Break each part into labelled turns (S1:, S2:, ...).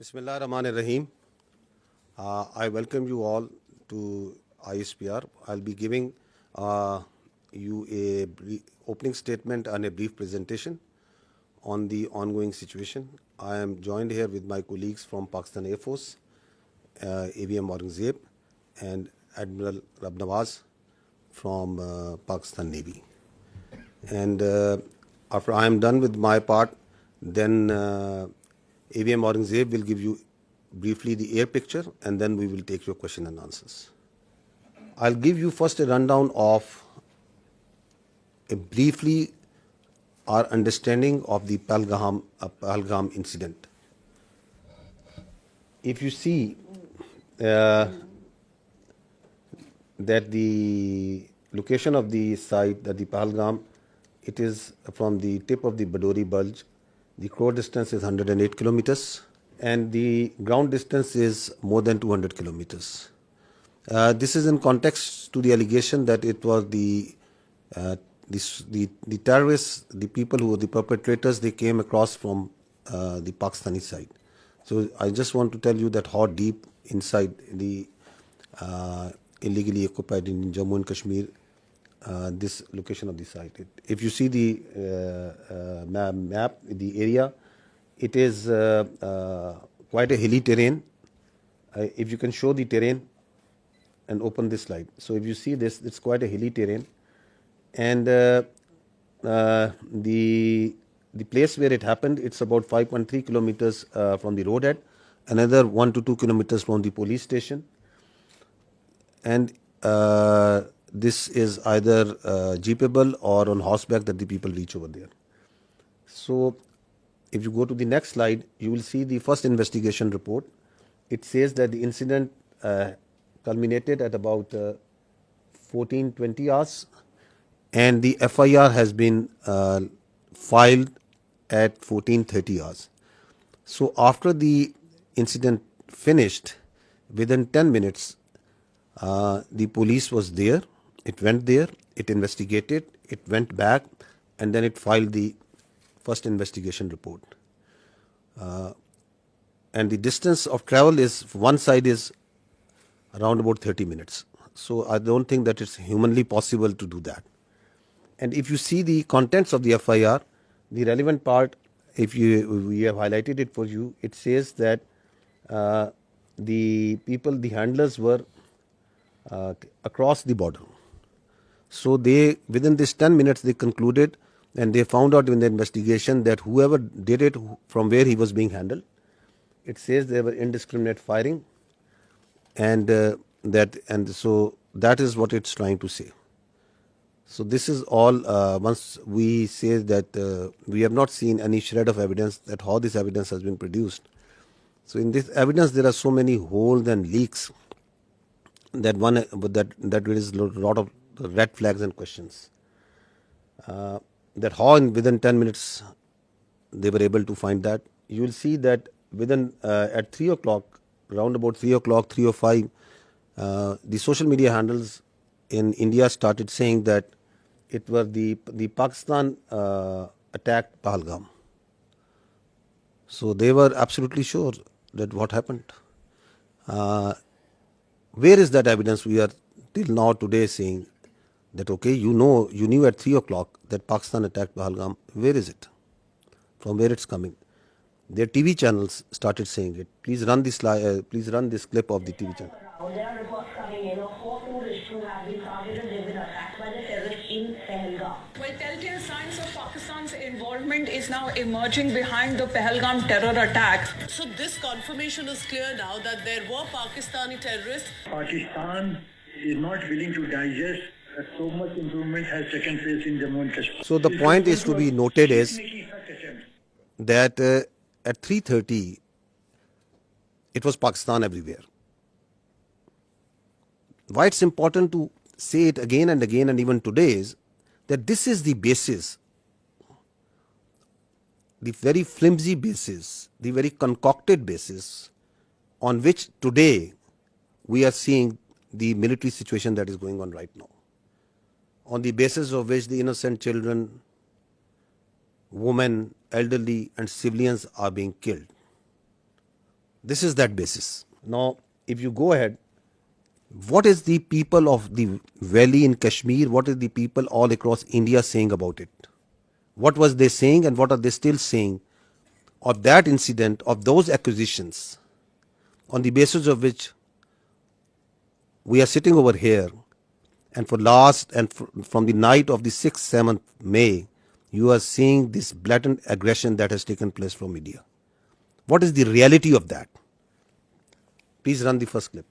S1: Bismillah Rahman Rahim. I welcome you all to ISPR. I'll be giving you a opening statement and a brief presentation on the ongoing situation. I am joined here with my colleagues from Pakistan Air Force, AVM Aurangzeb, and Admiral Rab Nawaz from Pakistan Navy. And after I am done with my part, then AVM Aurangzeb will give you briefly the air picture, and then we will take your question and answers. I'll give you first a rundown of briefly our understanding of the Pahalgam incident. If you see that the location of the site, that the Pahalgam, it is from the tip of the Badori Bulge. The crore distance is 108 kilometers and the ground distance is more than 200 kilometers. This is in context to the allegation that it was the terrorists, the people who were the perpetrators, they came across from the Pakistani side. So I just want to tell you that how deep inside the illegally occupied in Jammu and Kashmir this location of the site. If you see the map, the area, it is quite a hilly terrain. If you can show the terrain and open this slide. So if you see this, it's quite a hilly terrain. And the place where it happened, it's about 5.3 kilometers from the roadhead, another 1 to 2 kilometers from the police station. And this is either jeepable or on horseback that the people reach over there. So if you go to the next slide, you will see the first investigation report. It says that the incident culminated at about 14:20 hours, and the FIR has been filed at 14:30 hours. So after the incident finished, within 10 minutes, the police was there. It went there, it investigated, it went back, and then it filed the first investigation report. And the distance of travel is, one side is around about 30 minutes. So I don't think that it's humanly possible to do that. And if you see the contents of the FIR, the relevant part, we have highlighted it for you, it says that the people, the handlers were across the border. So they, within this 10 minutes, they concluded and they found out in the investigation that whoever did it, from where he was being handled, it says there were indiscriminate firing, and so that is what it's trying to say. So this is all. Once we say that we have not seen any shred of evidence that how this evidence has been produced. So in this evidence there are so many holes and leaks that that raises a lot of red flags and questions. That how within 10 minutes they were able to find that. You will see that within at 3 o'clock, around about 3 o'clock, 3:05, the social media handles in India started saying that it was the Pakistan attacked Pahalgam. So they were absolutely sure that what happened. Where is that evidence? We are till now today saying that, okay, you knew at 3 o'clock that Pakistan attacked Pahalgam. Where is it? From where it's coming? Their TV channels started saying it. Please run this clip of the TV channel.
S2: There are reports coming in of 4 tourists who have been targeted. They've been attacked by the terrorists in Pahalgam.
S3: Well, telltale signs of Pakistan's involvement is now emerging behind the Pahalgam terror attack.
S4: So this confirmation is clear now that there were Pakistani terrorists.
S5: Pakistan is not willing to digest that so much improvement has taken place in Jammu and Kashmir.
S1: So the point is to be noted is that at 3:30, it was Pakistan everywhere. Why it's important to say it again and again and even today is that this is the basis, the very flimsy basis, the very concocted basis on which today we are seeing the military situation that is going on right now. On the basis of which the innocent children, women, elderly and civilians are being killed. This is that basis. Now, if you go ahead, what is the people of the valley in Kashmir, what is the people all across India saying about it? What was they saying and what are they still saying of that incident, of those accusations, on the basis of which we are sitting over here, and from the night of the 6th, 7th May, you are seeing this blatant aggression that has taken place from India. What is the reality of that? Please run the first clip.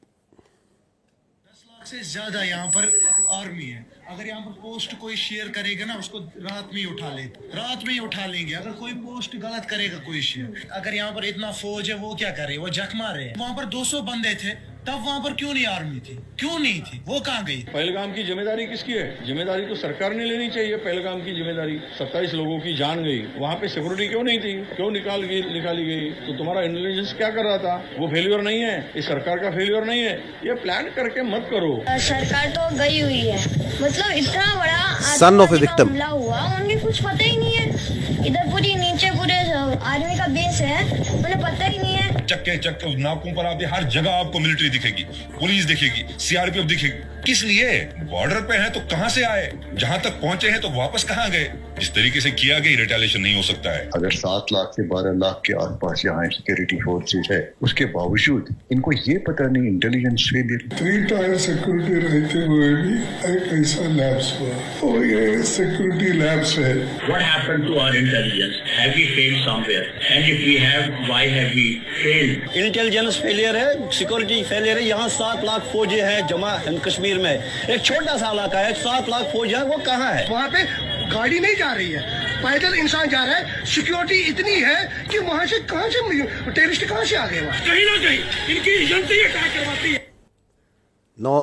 S6: 10 lakh से ज्यादा यहाँ पर army है। अगर यहाँ पर post कोई share करेगा ना, उसको रात में ही उठा ले, रात में ही उठा लेंगे। अगर कोई पोस्ट गलत करेगा कोई शेयर, अगर यहाँ पर इतना फौज है, वो क्या करे, वो जख मारे। वहाँ पर 200 बंदे थे, तब वहाँ पर क्यों नहीं आर्मी थी, क्यों नहीं थी, वो कहाँ गई?
S7: पहलगाम की जिम्मेदारी किसकी है? जिम्मेदारी तो सरकार ने लेनी चाहिए। पहलगाम की जिम्मेदारी, 27 लोगों की जान गई, वहाँ पे सिक्योरिटी क्यों नहीं थी, क्यों निकाली गई? तो तुम्हारा इंटेलिजेंस क्या कर रहा था? वो फेल्योर नहीं है, इस सरकार का फेल्योर नहीं है। ये प्लान करके मत करो।
S8: सरकार तो गई हुई है, मतलब इतना बड़ा
S1: Son of a victim.
S8: हमला हुआ, उन्हें कुछ पता ही नहीं है। इधर पूरी नीचे पूरे आर्मी का बेस है, उन्हें पता ही नहीं है।
S9: चक्के नाकों पर आप हर जगह आपको मिलिट्री दिखेगी, पुलिस दिखेगी, सीआरपीएफ दिखेगी। किस लिए? बॉर्डर पे हैं तो कहां से आए? जहां तक पहुंचे हैं तो वापस कहां गए? इस तरीके से किया गया रिटेलिएशन नहीं हो सकता है।
S10: अगर 7 लाख से 12 लाख के आसपास यहाँ सिक्योरिटी फोर्सेज है, उसके बावजूद इनको ये पता नहीं इंटेलिजेंस फेलियर।
S11: 3 टायर सिक्योरिटी रहते हुए भी एक ऐसा लैब्स हुआ और ये सिक्योरिटी लैब्स है।
S5: What happened to our intelligence? Have we failed somewhere? And if we have, why have we failed?
S12: Intelligence failure है, सिक्योरिटी फेलियर है। यहाँ 7 लाख फौजी है जमा कश्मीर में, एक छोटा सा इलाका है, 7 लाख फौज है, वो कहाँ है?
S6: वहाँ पे गाड़ी नहीं जा रही है, पैदल इंसान जा रहा है। सिक्योरिटी इतनी है कि वहाँ से टेररिस्ट कहाँ से आ गए? वहाँ कहीं ना कहीं इनकी एजेंसी अटैक करवाती है।
S1: Now,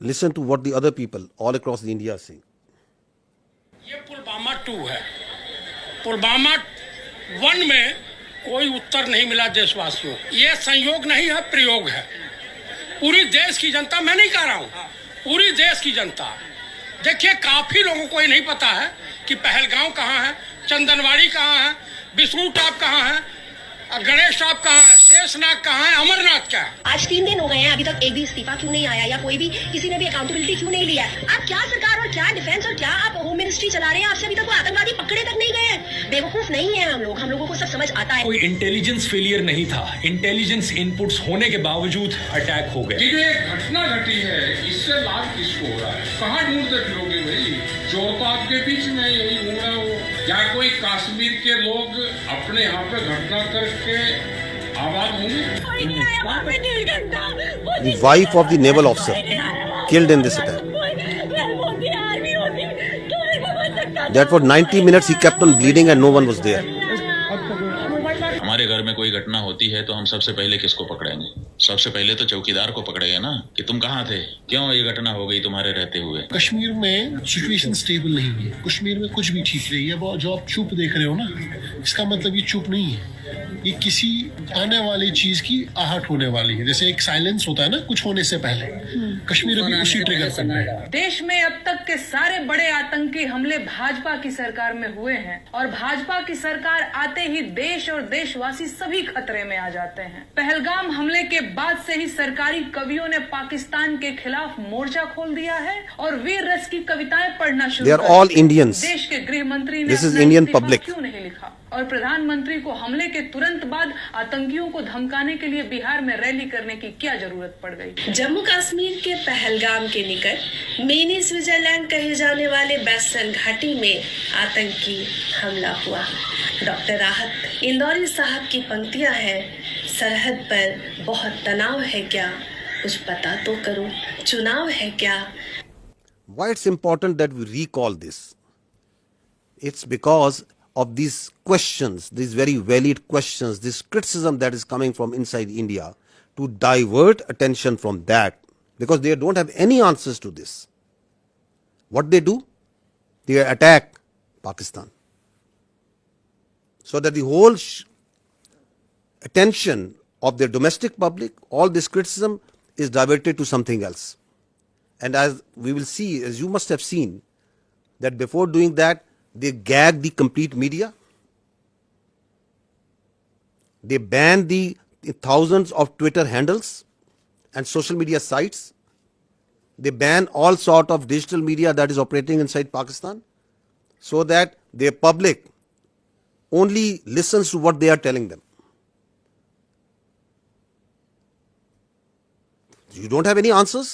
S1: listen to what the other people all across the India are saying.
S13: ये पुलवामा 2 है। पुलवामा 1 में कोई उत्तर नहीं मिला देशवासियों। ये संयोग नहीं है, प्रयोग है। पूरी देश की जनता, मैं नहीं कह रहा हूँ, पूरी देश की जनता, देखिए काफी लोगों को ये नहीं पता है कि पहलगांव कहाँ है, चंदनवाड़ी कहाँ है, बिष्णु टॉप कहाँ है, गणेश टॉप कहाँ है, शेषनाग कहाँ है, अमरनाथ क्या है।
S8: आज 3 दिन हो गए हैं, अभी तक एक भी इस्तीफा क्यों नहीं आया, या कोई भी किसी ने भी अकाउंटेबिलिटी क्यों नहीं लिया? आप क्या सरकार और क्या डिफेंस और क्या आप होम मिनिस्ट्री चला रहे हैं? आपसे अभी तक वो आतंकवादी पकड़े तक नहीं गए हैं। बेवकूफ नहीं है हम लोगों को सब समझ आता है।
S14: कोई इंटेलिजेंस फेलियर नहीं था, इंटेलिजेंस इनपुट्स होने के बावजूद अटैक हो गए।
S13: ये घटना घटी है, इससे लाभ किसको हो रहा है? कहाँ ढूंढते फिरोगे भाई? चोर तो आपके बीच में यही घूम रहा हो। क्या कोई कश्मीर के लोग अपने यहाँ पे घटना करके आबाद होंगे?
S1: The wife of the naval officer killed in this attack. That for 90 minutes he kept on bleeding and no one was there.
S15: हमारे घर में कोई घटना होती है तो हम सबसे पहले किसको पकड़ेंगे? सबसे पहले तो चौकीदार को पकड़ेंगे ना, कि तुम कहाँ थे, क्यों ये घटना हो गई तुम्हारे रहते हुए।
S6: कश्मीर में सिचुएशन स्टेबल नहीं है, कश्मीर में कुछ भी ठीक नहीं है। वो जो आप चुप देख रहे हो ना, इसका मतलब ये चुप नहीं है, ये किसी आने वाली चीज की आहट होने वाली है। जैसे एक साइलेंस होता है ना कुछ होने से पहले, कश्मीर अभी उसी ट्रिगर पर है।
S3: देश में अब तक के सारे बड़े आतंकी हमले भाजपा की सरकार में हुए हैं, और भाजपा की सरकार आते ही देश और देशवासी सभी खतरे में आ जाते हैं। पहलगाम हमले के बाद से ही सरकारी कवियों ने पाकिस्तान के खिलाफ मोर्चा खोल दिया है और वीर रस की कविताएं पढ़ना शुरू कर दी।
S1: They are all Indians.
S3: देश के गृह मंत्री ने
S1: This is Indian public.
S3: क्यों नहीं लिखा? और प्रधानमंत्री को हमले के तुरंत बाद आतंकियों को धमकाने के लिए बिहार में रैली करने की क्या जरूरत पड़ गई?
S16: जम्मू कश्मीर के पहलगाम के निकट मिनी स्विट्जरलैंड कहे जाने वाले बैसन घाटी में आतंकी हमला हुआ। डॉक्टर राहत इंदौरी साहब की पंक्तियां हैं, सरहद पर बहुत तनाव है क्या, कुछ पता तो करो, चुनाव है क्या।
S1: Why it's important that we recall this? It's because of these questions, these very valid questions, this criticism that is coming from inside India, to divert attention from that, because they don't have any answers to this. What they do? They attack Pakistan, so that the whole attention of their domestic public, all this criticism is diverted to something else. And as we will see, as you must have seen, that before doing that, they gag the complete media. They ban the thousands of Twitter handles and social media sites. They ban all sort of digital media that is operating inside Pakistan, so that their public only listens to what they are telling them. You don't have any answers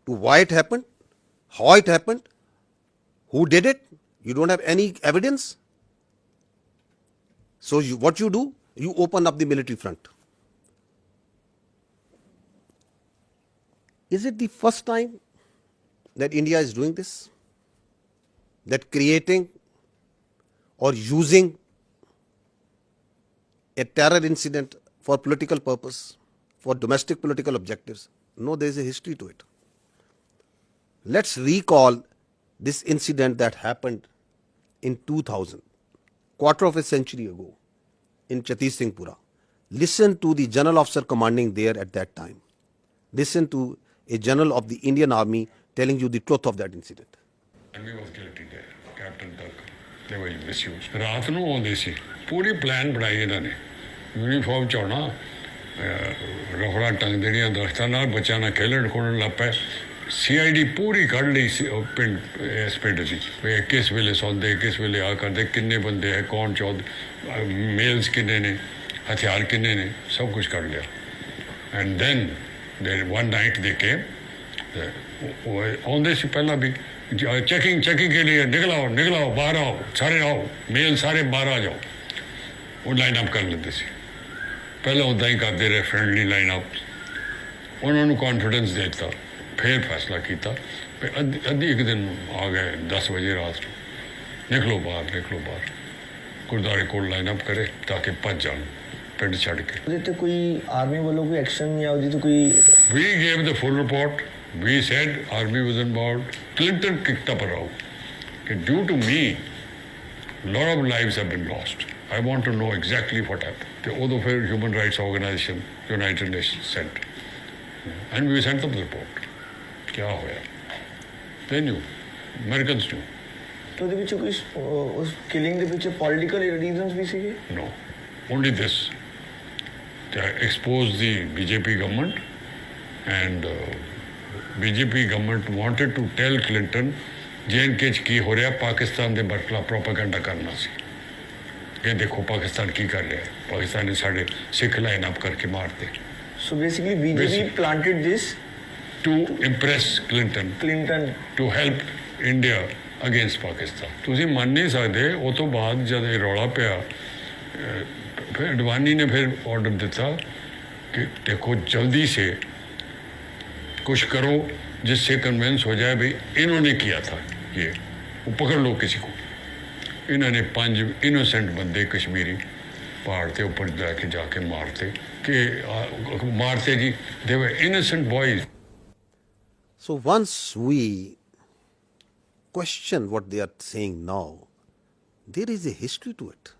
S1: to why it happened, how it happened, who did it. You don't have any evidence. So what you do, you open up the military front. Is it the first time that India is doing this? That creating or using a terror incident for political purpose, for domestic political objectives? No, there is a history to it. Let's recall this incident that happened in 2000, quarter of a century ago, in Chhattis Singhpura. Listen to the general officer commanding there at that time. Listen to a general of the Indian Army telling you the truth of that incident.
S17: And we was guilty there, Captain Turk. They were misused. ਰਾਤ ਨੂੰ ਆਉਂਦੇ ਸੀ ਪੂਰੀ plan ਬਣਾਈ ਇਹਨਾਂ ਨੇ uniform ਚ ਆਉਣਾ ਰਫੜਾ ਟੰਗ ਦੇਣੀਆਂ ਦਰਖਤਾਂ ਨਾਲ ਬੱਚਿਆਂ ਨਾਲ ਖੇਲਣ ਖੋਲਣ ਲੱਗ ਪਏ CID ਪੂਰੀ ਕੱਢ ਲਈ ਸੀ ਪਿੰਡ ਇਸ ਪਿੰਡ ਸੀ ਵੀ ਕਿਸ ਵੇਲੇ ਸੌਂਦੇ ਕਿਸ ਵੇਲੇ ਆ ਕਰਦੇ ਕਿੰਨੇ ਬੰਦੇ ਹੈ ਕੌਣ ਚੌਧ ਮੇਲਸ ਕਿੰਨੇ ਨੇ ਹਥਿਆਰ ਕਿੰਨੇ ਨੇ ਸਭ ਕੁਝ ਕੱਢ ਲਿਆ ਐਂਡ ਦੈਨ ਦੇਰ ਵਨ ਨਾਈਟ ਦੇ ਕੇਮ ਆਉਂਦੇ ਸੀ ਪਹਿਲਾਂ ਵੀ चेकिंग के लिए निकलाओ बाहर आओ सारे आओ मेल सारे बाहर आ जाओ वो लाइन अप कर लेते सी पहले उदा ही करते रहे फ्रेंडली लाइन अप उन्होंने कॉन्फिडेंस देता फिर फैसला किया अद्धी एक दिन आ गए 10 बजे रात को निकलो बाहर गुरुद्वारे को लाइन अप करे ताकि भज जान पिंड छड़ के
S12: कोई आर्मी वालों कोई एक्शन या कोई
S17: we gave the full report. We said army was involved. Clinton kicked up a row. Due to me, a lot of lives have been lost. I want to know exactly what happened. The other human rights organization, United Nations, sent. And we sent them the report. क्या होया? They knew. Americans knew.
S12: तो the पीछे कोई उस killing के पीछे political reasons भी सीगे?
S17: No. Only this. They exposed the BJP government and BJP government wanted to tell Clinton J&K की हो रहा पाकिस्तान के बरखला प्रोपेगेंडा करना सी कि देखो पाकिस्तान की कर रहा है पाकिस्तानी साढ़े सिख लाइन अप करके मारते
S12: So basically BJP planted this
S17: to impress Clinton to help India against Pakistan. तुसी मान नहीं सकते वो तो बाद जब ये रौला पिया फिर अडवाणी ने फिर ऑर्डर दिता कि देखो जल्दी से कुछ करो जिससे कन्विंस हो जाए भाई इन्होंने किया था ये वो पकड़ लो किसी को इन्होंने 5 इनोसेंट बंदे कश्मीरी पहाड़ के ऊपर जाके मारते जी they were innocent boys.
S1: So once we question what they are saying now, there is a history to it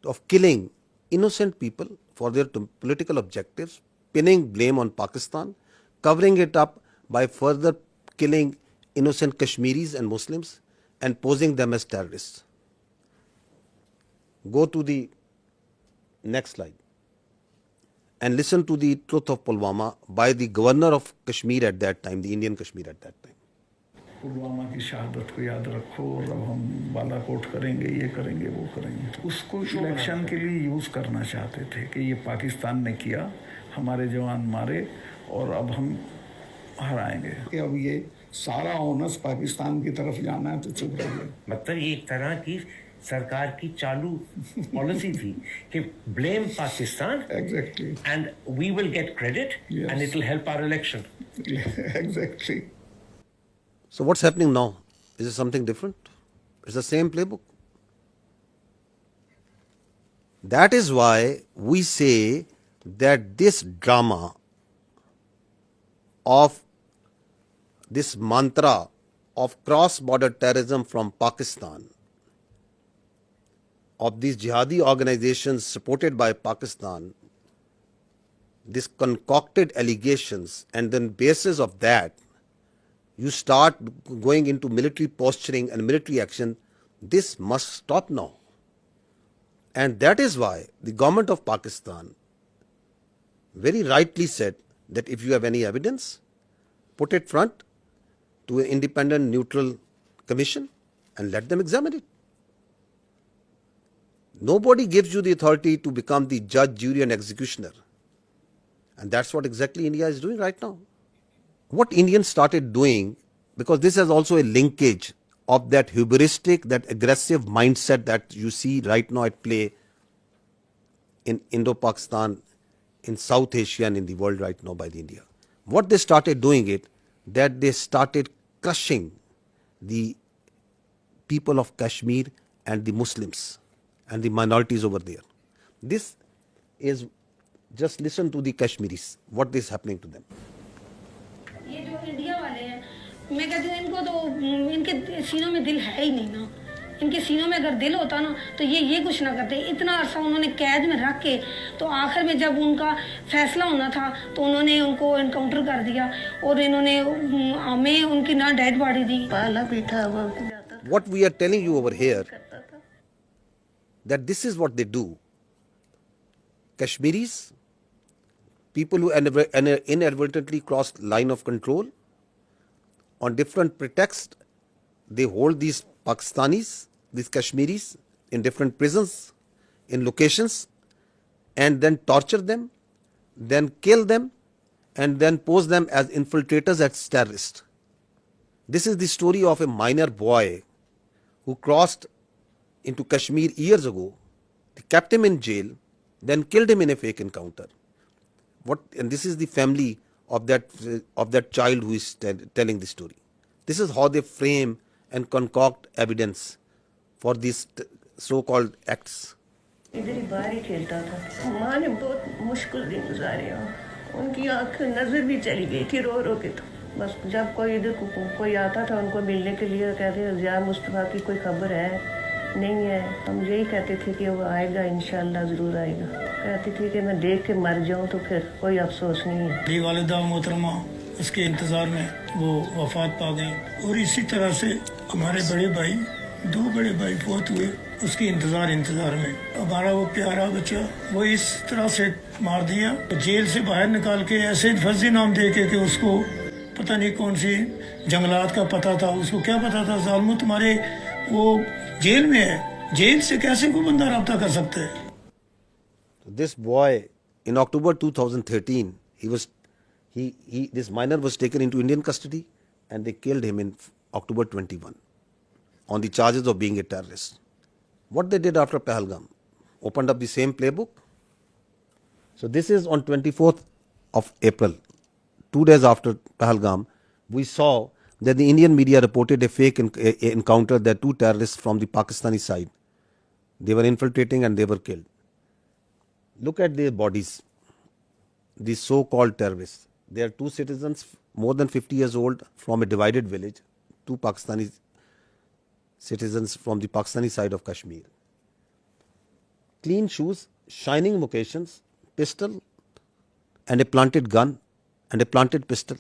S1: of killing innocent people for their political objectives, pinning blame on Pakistan, covering it up by further killing innocent Kashmiris and Muslims and posing them as terrorists. Go to the next slide and listen to the truth of Pulwama by the governor of Kashmir at that time, the Indian Kashmir at that time.
S18: Pulwama की शहादत को याद रखो और अब हम बालाकोट करेंगे ये करेंगे वो करेंगे उसको इलेक्शन के लिए यूज़ करना चाहते थे कि ये पाकिस्तान ने किया हमारे जवान मारे और अब हम हराएंगे कि अब ये सारा ओनस पाकिस्तान की तरफ जाना है तो चुप रहिए.
S19: मतलब ये एक तरह की सरकार की चालू पॉलिसी थी कि blame Pakistan
S18: exactly
S19: and we will get credit and it will help our election.
S18: Exactly.
S1: So what's happening now? Is it something different? It's the same playbook. That is why we say that this drama of this mantra of cross-border terrorism from Pakistan, of these jihadi organizations supported by Pakistan, these concocted allegations, and then basis of that, you start going into military posturing and military action. This must stop now. And that is why the government of Pakistan very rightly said that if you have any evidence, put it front to an independent, neutral commission and let them examine it. Nobody gives you the authority to become the judge, jury, and executioner. And that's what exactly India is doing right now. What Indians started doing, because this has also a linkage of that hubristic, that aggressive mindset that you see right now at play in Indo-Pakistan, in South Asia and in the world right now by the India. What they started doing it, that they started crushing the people of Kashmir and the Muslims and the minorities over there. This is, just listen to the Kashmiris, what is happening to them.
S20: ये जो India वाले हैं, मैं कहती हूँ इनको तो इनके सीनों में दिल है ही नहीं ना। इनके सीनों में अगर दिल होता ना तो ये कुछ ना करते। इतना अरसा उन्होंने कैद में रख के तो आखिर में जब उनका फैसला होना था तो उन्होंने उनको एनकाउंटर कर दिया और इन्होंने हमें उनकी ना डेड बॉडी दी। पाला पीठा हुआ।
S1: What we are telling you over here, that this is what they do. Kashmiris, people who inadvertently crossed line of control, on different pretexts, they hold these Pakistanis, these Kashmiris, in different prisons, in locations, and then torture them, then kill them, and then pose them as infiltrators, as terrorists. This is the story of a minor boy who crossed into Kashmir years ago. They kept him in jail, then killed him in a fake encounter. And this is the family of that child who is telling the story. This is how they frame and concoct evidence for these so-called acts.
S2: इधर ही बाहर ही खेलता था। माँ ने बहुत मुश्किल दिन गुजारे हैं। उनकी आँख नजर भी चली गई थी रो रो के। तो बस जब कोई इधर कोई आता था उनको मिलने के लिए, कहते जिया मुस्तफा की कोई खबर है नहीं है, हम यही कहते थे कि वो आएगा, इंशाल्लाह जरूर आएगा। कहती थी कि मैं देख के मर जाऊं तो फिर कोई अफसोस नहीं है।
S18: मेरी वालिदा मोहतरमा उसके इंतज़ार में वो वफात पा गई और इसी तरह से हमारे बड़े भाई, दो बड़े भाई फौत हुए उसके इंतज़ार में। हमारा वो प्यारा बच्चा वो इस तरह से मार दिया, जेल से बाहर निकाल के ऐसे फर्जी नाम दे के कि उसको पता नहीं कौन सी जंगलात का पता था, उसको क्या पता था जालिमो तुम्हारे वो जेल में है, जेल से कैसे कोई बंदा रब्ता कर सकता है।
S1: This boy, in October 2013, this minor was taken into Indian custody and they killed him in October 21 on the charges of being a terrorist. What they did after Pahalgam, opened up the same playbook. So this is on 24th of April, 2 days after Pahalgam, we saw that the Indian media reported a fake encounter that two terrorists from the Pakistani side, they were infiltrating and they were killed. Look at their bodies, these so-called terrorists. They are two citizens more than 50 years old from a divided village, two Pakistani citizens from the Pakistani side of Kashmir. Clean shoes, shining moccasins, pistol and a planted gun and a planted pistol.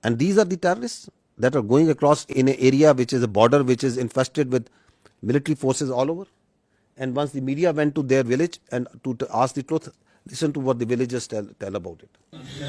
S1: And these are the terrorists that are going across in an area which is a border which is infested with military forces all over. And once the media went to their village and to ask the truth, listen to what the villagers tell about it.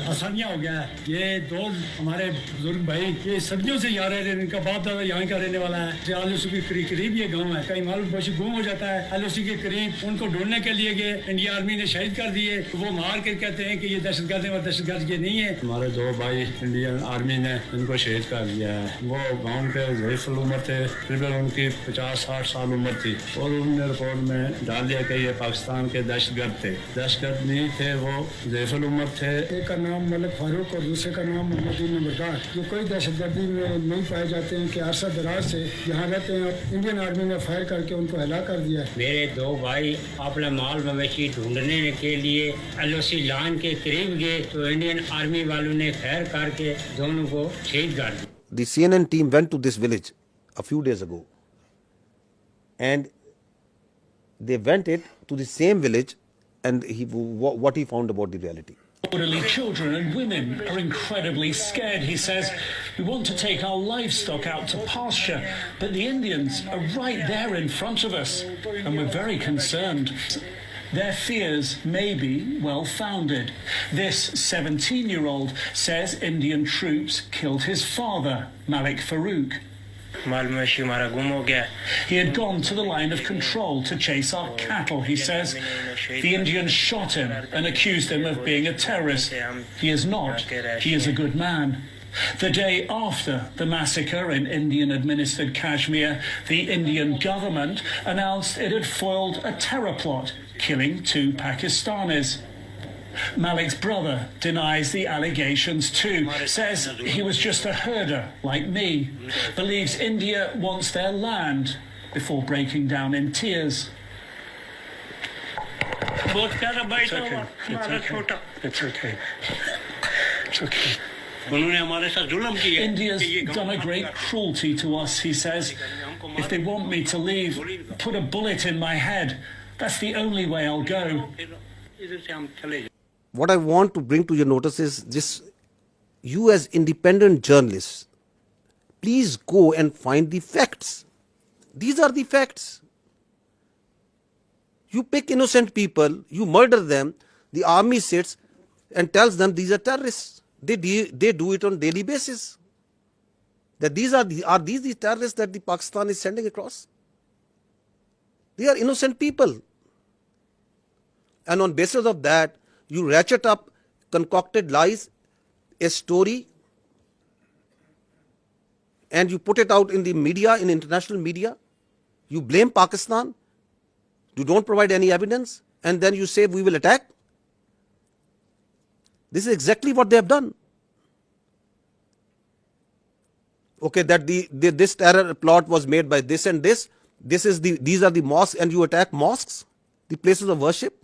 S21: आसानियाँ हो गया है। ये दो हमारे बुजुर्ग भाई ये सदियों से यहाँ रह रहे हैं, इनका बाप दादा यहाँ का रहने वाला है। आलूसी के करीब ये गांव है, कहीं मालूम पहुंची गुम हो जाता है। आलूसी के करीब उनको ढूंढने के लिए गए, इंडिया आर्मी ने शहीद कर दिए। वो मार के कहते हैं कि ये दहशतगर्द है और दहशतगर्द ये नहीं है। हमारे दो भाई इंडियन आर्मी ने इनको शहीद कर दिया है। वो गाँव के ज़ईफ़ुल उम्र थे, तकरीबन उनकी 50-60 साल उम्र थी और उन्होंने रिपोर्ट में डाल दिया कि ये पाकिस्तान के दहशतगर्द थे। दहशतगर्द नहीं थे, वो ज़ईफ़ुल उम्र थे। एक का नाम मलिक फारूक और दूसरे का नाम मोहम्मद नंबरदार, जो कोई दहशतगर्दी में नहीं पाए जाते हैं कि अरसा दराज से यहाँ रहते हैं। इंडियन आर्मी ने फायर करके उनको हलाक कर दिया। मेरे दो भाई अपना माल मवेशी ढूंढने के लिए एलओसी लाइन के करीब गए तो इंडियन आर्मी वालों ने फायर करके दोनों को शहीद कर दिया।
S1: The CNN team went to this village a few days ago and they went to the same village and what he found about the reality.
S14: Elderly children and women are incredibly scared. He says, we want to take our livestock out to pasture, but the Indians are right there in front of us, and we're very concerned. Their fears may be well-founded. This 17-year-old says Indian troops killed his father, Malik Farouk. He had gone to the line of control to chase our cattle, he says. The Indians shot him and accused him of being a terrorist. He is not. He is a good man. The day after the massacre in Indian-administered Kashmir, the Indian government announced it had foiled a terror plot, killing 2 Pakistanis. Malik's brother denies the allegations too, says he was just a herder like me, believes India wants their land before breaking down in tears.
S19: It's okay.
S14: India's done a great cruelty to us, he says. If they want me to leave, put a bullet in my head. That's the only way I'll go.
S1: What I want to bring to your notice is this: you as independent journalists, please go and find the facts. These are the facts. You pick innocent people, you murder them, the army sits and tells them these are terrorists. They do it on daily basis. That are these the terrorists that the Pakistan is sending across? They are innocent people. And on basis of that, you ratchet up concocted lies, a story, and you put it out in the media, in international media. You blame Pakistan. You don't provide any evidence, and then you say we will attack. This is exactly what they have done. Okay, that this terror plot was made by this and this. These are the mosques, and you attack mosques, the places of worship.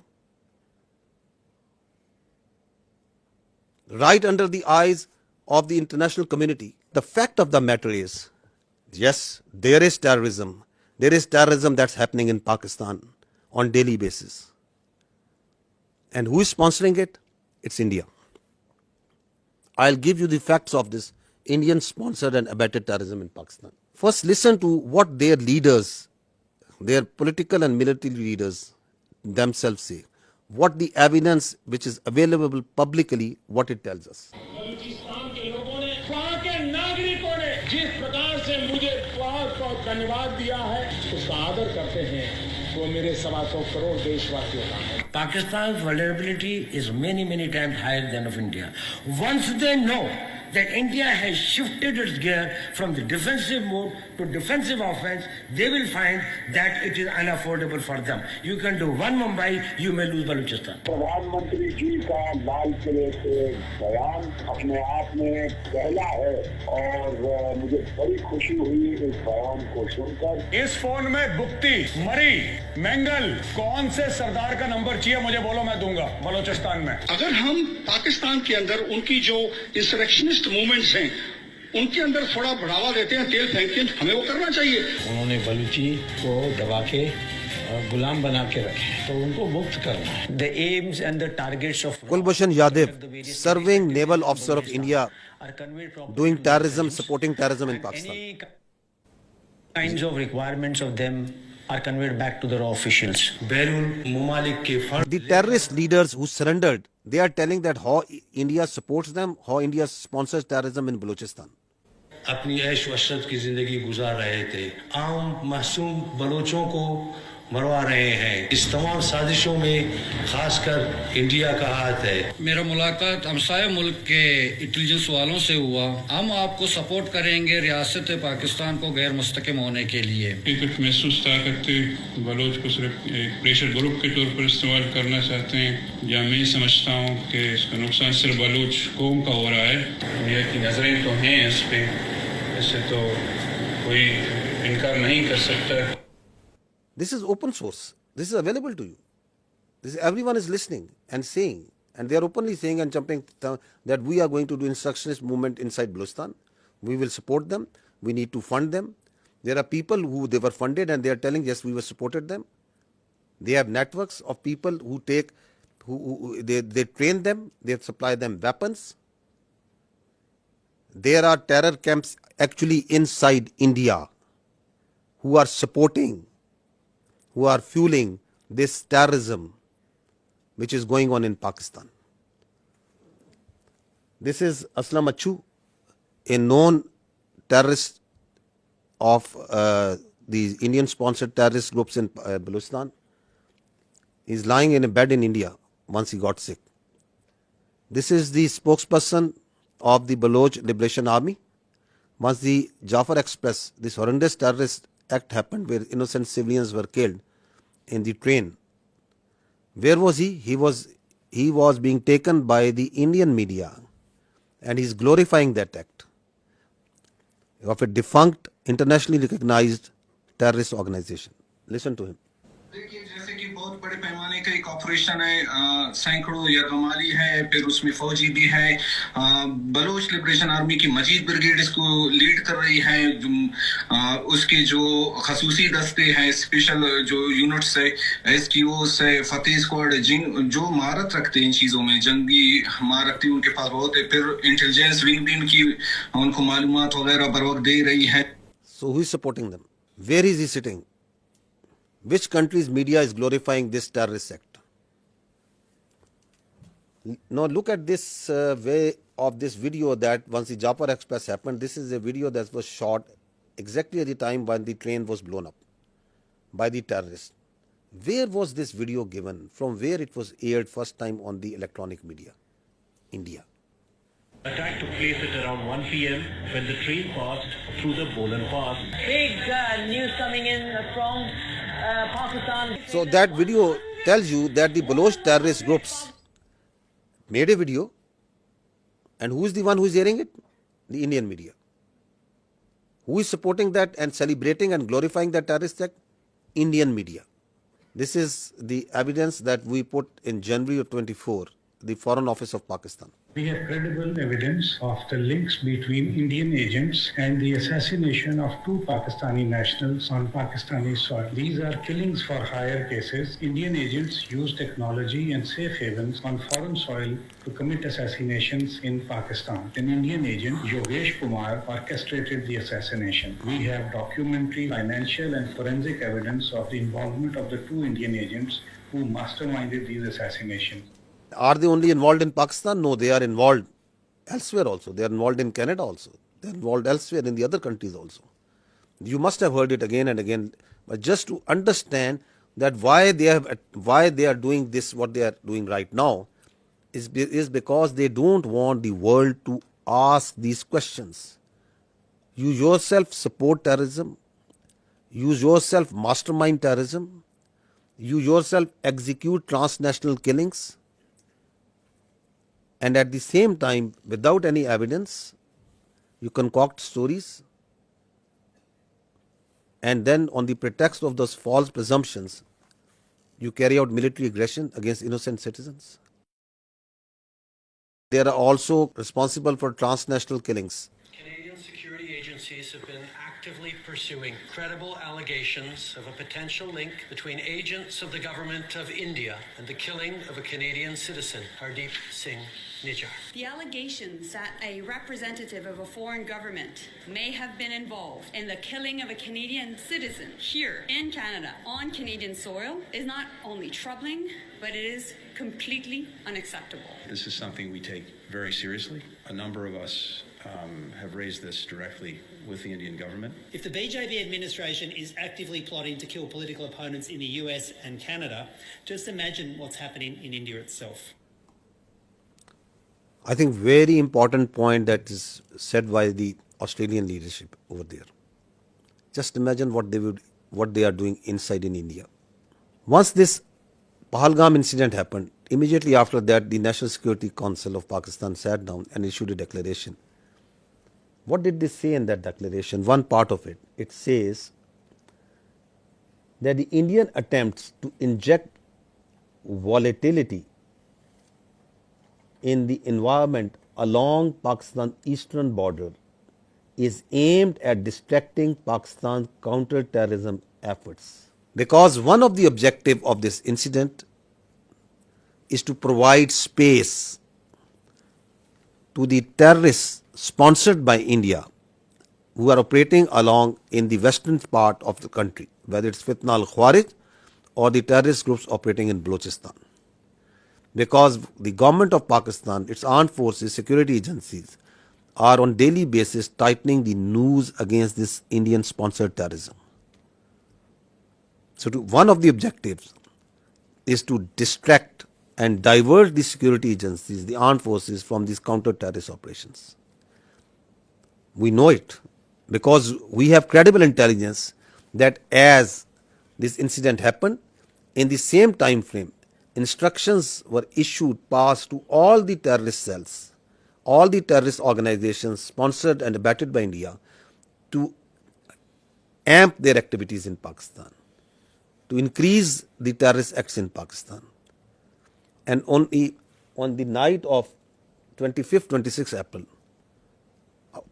S1: Right under the eyes of the international community. The fact of the matter is, yes, there is terrorism. There is terrorism that's happening in Pakistan on daily basis. And who is sponsoring it? It's India. I'll give you the facts of this Indian sponsored and abetted terrorism in Pakistan. First, listen to what their leaders, their political and military leaders themselves say. What the evidence which is available publicly, what it tells us.
S13: Balochistan के लोगों ने, वहाँ के नागरिकों ने जिस प्रकार से मुझे बहुत धन्यवाद दिया है, उसका आदर करते हैं, वो मेरे 125 करोड़ देशवासियों का है.
S19: Pakistan's vulnerability is many times higher than of India. Once they know that India has shifted its gear from the defensive mode to defensive offense, they will find that it is unaffordable for them. You can do one Mumbai, you may lose Balochistan.
S5: प्रधानमंत्री जी का लाल किले से बयान अपने आप में पहला है और मुझे बड़ी खुशी हुई इस बयान को सुनकर.
S7: इस फोन में बुक्ति, मरी, मंगल, कौन से सरदार का नंबर चाहिए मुझे बोलो, मैं दूंगा बलोचिस्तान में.
S17: अगर हम पाकिस्तान के अंदर उनकी जो इंसरेक्शनिस्ट मूवमेंट्स हैं उनके अंदर थोड़ा बढ़ावा देते हैं, तेल फेंकते हैं, हमें वो करना चाहिए.
S19: उन्होंने बलूची को दबा के गुलाम बना के रखे, तो उनको मुक्त करना है. The aims and the targets of
S1: Kulbhushan Yadav, serving naval officer of India, doing terrorism, supporting terrorism in Pakistan.
S19: Any kinds of requirements of them are conveyed back to the raw officials.
S1: The terrorist leaders who surrendered, they are telling that how India supports them, how India sponsors terrorism in Balochistan.
S4: अपनी ऐश वशरत की जिंदगी गुजार रहे थे, आम मासूम बलोचों को मरवा रहे हैं. इस तमाम साजिशों में खासकर इंडिया का हाथ है.
S22: मेरा मुलाकात हमसाया मुल्क के इंटेलिजेंस वालों से हुआ. हम आपको सपोर्ट करेंगे रियासत पाकिस्तान को गैर मुस्तकिम होने के लिए.
S17: कुछ महसूस करते बलोच को सिर्फ प्रेशर ग्रुप के तौर पर इस्तेमाल करना चाहते हैं, या मैं समझता हूँ कि इसका नुकसान सिर्फ बलोच कौम का हो रहा है. इंडिया की नजरें तो हैं इस पे, इससे तो कोई इनकार नहीं कर सकता.
S1: This is open source. This is available to you. Everyone is listening and saying, and they are openly saying and jumping that we are going to do instructionist movement inside Balochistan. We will support them. We need to fund them. There are people who they were funded and they are telling, yes, we were supported them. They have networks of people who take they train them, they supply them weapons. There are terror camps actually inside India who are supporting, who are fueling this terrorism which is going on in Pakistan. This is Aslam Achu, a known terrorist of the Indian-sponsored terrorist groups in Balochistan. He's lying in a bed in India once he got sick. This is the spokesperson of the Baloch Liberation Army. Once the Jafar Express, this horrendous terrorist act happened where innocent civilians were killed in the train. Where was he? He was being taken by the Indian media, and he's glorifying that act of a defunct, internationally recognized terrorist organization. Listen to him.
S9: देखिए जैसे कि बहुत बड़े पैमाने का एक operation है, सैकड़ों यरगमाली है, फिर उसमें फौजी भी है, बलोच लिबरेशन आर्मी की मजीद ब्रिगेड इसको लीड कर रही है, उसके जो खसूसी दस्ते हैं, स्पेशल जो यूनिट्स है, एसक्यूओस है, फतेह स्क्वाड, जो महारत रखते हैं इन चीज़ों में, जंगी महारत उनके पास बहुत है, फिर इंटेलिजेंस विंग भी उनकी उनको मालूमात वगैरह बर वक्त दे रही है.
S1: So who is supporting them? Where is he sitting? Which country's media is glorifying this terrorist act? Now look at this way of this video that once the Jafar Express happened, this is a video that was shot exactly at the time when the train was blown up by the terrorists. Where was this video given? From where it was aired first time on the electronic media? India.
S14: Attack took place at around 1 p.m. when the train passed through the Bolan Pass.
S3: Big news coming in from Pakistan.
S1: So that video tells you that the Baloch terrorist groups made a video, and who is the one who is airing it? The Indian media. Who is supporting that and celebrating and glorifying that terrorist act? Indian media. This is the evidence that we put in January of 24, the Foreign Office of Pakistan.
S21: We have credible evidence of the links between Indian agents and the assassination of two Pakistani nationals on Pakistani soil. These are killings for hire cases. Indian agents use technology and safe havens on foreign soil to commit assassinations in Pakistan. An Indian agent, Yogesh Kumar, orchestrated the assassination. We have documentary, financial and forensic evidence of the involvement of the two Indian agents who masterminded these assassinations.
S1: Are they only involved in Pakistan? No, they are involved elsewhere also. They are involved in Canada also. They are involved elsewhere in the other countries also. You must have heard it again and again. But just to understand that why they are doing this, what they are doing right now, is because they don't want the world to ask these questions. You yourself support terrorism. You yourself mastermind terrorism. You yourself execute transnational killings. And at the same time, without any evidence, you concoct stories, and then on the pretext of those false presumptions, you carry out military aggression against innocent citizens. They are also responsible for transnational killings.
S10: Canadian security agencies have been actively pursuing credible allegations of a potential link between agents of the government of India and the killing of a Canadian citizen, Hardeep Singh Nijjar.
S23: The allegations that a representative of a foreign government may have been involved in the killing of a Canadian citizen here in Canada on Canadian soil is not only troubling, but it is completely unacceptable.
S24: This is something we take very seriously. A number of us have raised this directly with the Indian government.
S25: If the BJP administration is actively plotting to kill political opponents in the US and Canada, just imagine what's happening in India itself.
S1: I think very important point that is said by the Australian leadership over there. Just imagine what they are doing inside in India. Once this Pahalgam incident happened, immediately after that the National Security Council of Pakistan sat down and issued a declaration. What did they say in that declaration? One part of it, it says that the Indian attempts to inject volatility in the environment along Pakistan's eastern border is aimed at distracting Pakistan's counter-terrorism efforts. Because one of the objectives of this incident is to provide space to the terrorists sponsored by India who are operating along in the western part of the country, whether it's Fitna al-Khawarij or the terrorist groups operating in Balochistan. Because the government of Pakistan, its armed forces, security agencies are on daily basis tightening the noose against this Indian sponsored terrorism. So one of the objectives is to distract and divert the security agencies, the armed forces from these counter-terrorist operations. We know it because we have credible intelligence that as this incident happened, in the same time frame, instructions were issued, passed to all the terrorist cells, all the terrorist organizations sponsored and abetted by India to amp their activities in Pakistan, to increase the terrorist acts in Pakistan. And on the night of 25th, 26th April,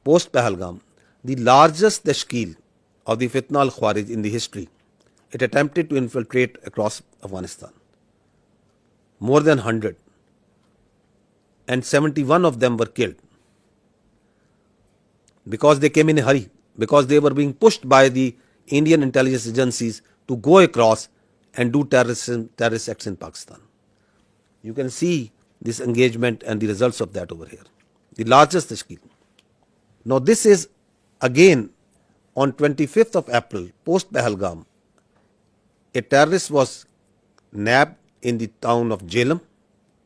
S1: post Pahalgam, the largest tashkeel of the Fitna al-Khawarij in the history, it attempted to infiltrate across Afghanistan. More than 100. And 71 of them were killed. Because they came in a hurry, because they were being pushed by the Indian intelligence agencies to go across and do terrorist acts in Pakistan. You can see this engagement and the results of that over here. The largest tashkeel. Now this is again on 25th of April, post Pahalgam, a terrorist was nabbed in the town of Jhelum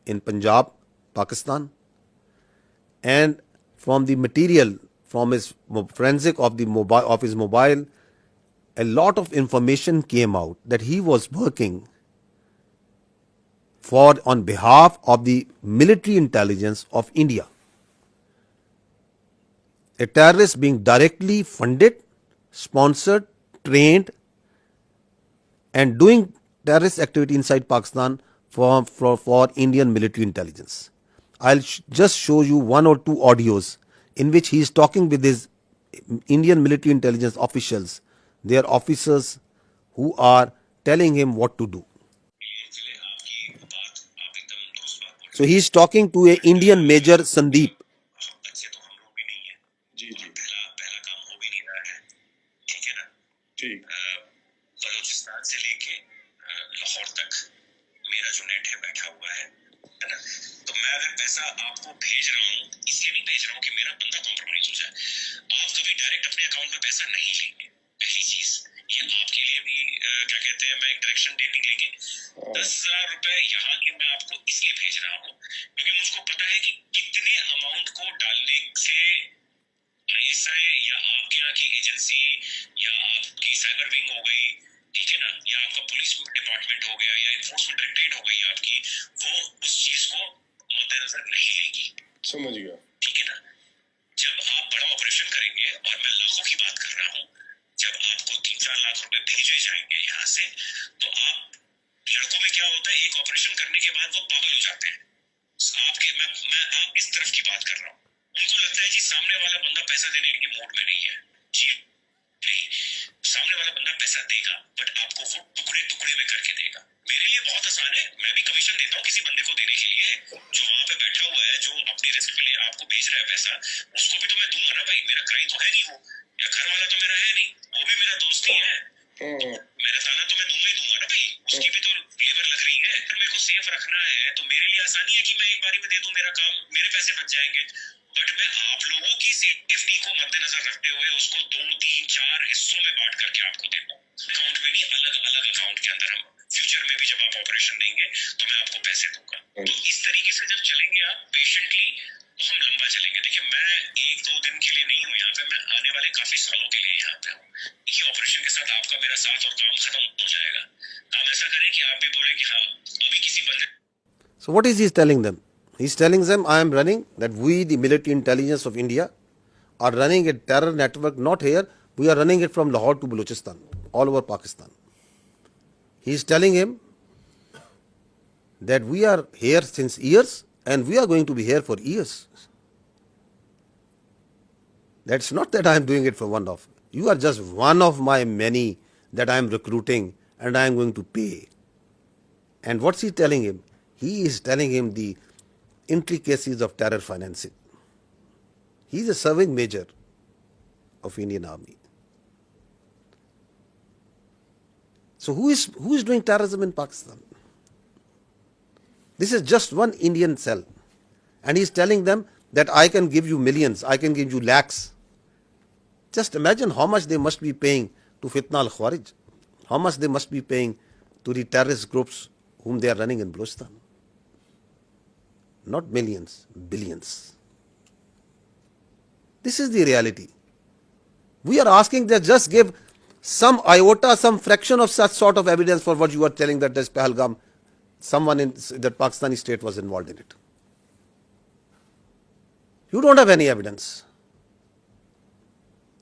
S1: in Punjab, Pakistan, and from the material, from his forensic of his mobile, a lot of information came out that he was working on behalf of the military intelligence of India. A terrorist being directly funded, sponsored, trained, and doing terrorist activity inside Pakistan for Indian military intelligence. I'll just show you one or two audios in which he is talking with his Indian military intelligence officials, their officers who are telling him what to do. So he is talking to a Indian Major Sandeep.
S6: Balochistan से लेके लाहौर तक मेरा जो net है बैठा हुआ है ना, तो मैं अगर पैसा आपको भेज रहा हूँ, इसलिए नहीं भेज रहा हूँ कि मेरा बंदा कॉम्प्रोमाइज हो जाए। आप कभी डायरेक्ट अपने अकाउंट में पैसा नहीं लेंगे। पहली चीज ये आपके लिए भी क्या कहते हैं, मैं एक डायरेक्शन डेटिंग लेंगे। 10,000 रुपए यहाँ के मैं आपको इसलिए भेज रहा हूँ क्योंकि मुझको पता है कि कितने अमाउंट को डालने से ISI या आपके यहाँ की एजेंसी या आपकी साइबर विंग हो गई, ठीक है ना, या आपका पुलिस डिपार्टमेंट हो गया या एनफोर्समेंट डायरेक्टरेट हो गई आपकी, वो उस चीज को मद्देनजर नहीं लेगी। समझ गया, ठीक है ना। जब आप बड़ा ऑपरेशन करेंगे, और मैं लाखों की बात कर रहा हूँ, जब आपको 3-4 लाख रुपए भेजे जाएंगे यहाँ से, तो आप लड़कों में क्या होता है, एक ऑपरेशन करने के बाद वो पागल हो जाते हैं। मैं आप इस तरफ की बात कर रहा हूँ। उनको लगता है जी सामने वाला बंदा पैसा देने के मूड में नहीं है। जी नहीं, सामने वाला बंदा पैसा देगा, बट आपको वो टुकड़े टुकड़े में करके देगा। मेरे लिए बहुत आसान है, मैं भी कमीशन देता हूँ किसी बंदे को देने के लिए, जो वहां पे बैठा हुआ है, जो अपनी रिस्क पे ले आपको भेज रहा है पैसा, उसको भी तो मैं दूंगा ना भाई। मेरा क्राइम तो है नहीं वो, या घर वाला तो मेरा है नहीं, वो भी मेरा दोस्त ही है। मेरा ताना तो मैं दूंगा ही दूंगा ना भाई, उसकी भी तो लेबर लग रही है। फिर मेरे को सेफ रखना है तो मेरे लिए आसानी है कि मैं एक बारी में दे दूं, मेरा काम, मेरे पैसे बच जाएंगे। बट मैं आप लोगों की सेफ्टी को मद्देनजर रखते हुए उसको 2-3-4 हिस्सों में बांट करके आपको देता हूँ। अकाउंट में नहीं, अलग अलग अकाउंट के अंदर। हम फ्यूचर में भी जब आप ऑपरेशन देंगे तो मैं आपको पैसे दूंगा। तो इस तरीके से जब चलेंगे आप पेशेंटली, तो हम लंबा चलेंगे। देखिए मैं 1-2 दिन के लिए नहीं हूँ यहाँ पे, मैं आने वाले काफी सालों के लिए यहाँ पे हूँ। ये ऑपरेशन के साथ आपका मेरा साथ और काम खत्म हो जाएगा। आप ऐसा करें कि आप भी बोले कि हाँ अभी किसी बंदे।
S1: So what is he telling them? He's telling them, I am running, that we, the military intelligence of India, are running a terror network, not here, we are running it from Lahore to Balochistan, all over Pakistan. He's telling him that we are here since years and we are going to be here for years. That's not that I am doing it for one off. You are just one of my many that I am recruiting and I am going to pay. And what's he telling him? He is telling him the intricacies of terror financing. He is a serving major of Indian Army. So who is doing terrorism in Pakistan? This is just one Indian cell. And he is telling them that I can give you millions, I can give you lakhs. Just imagine how much they must be paying to Fitna al-Khawarij, how much they must be paying to the terrorist groups whom they are running in Balochistan. Not millions, billions. This is the reality. We are asking that just give some iota, some fraction of such sort of evidence for what you are telling that this Pahalgam, someone in that Pakistani state was involved in it. You don't have any evidence.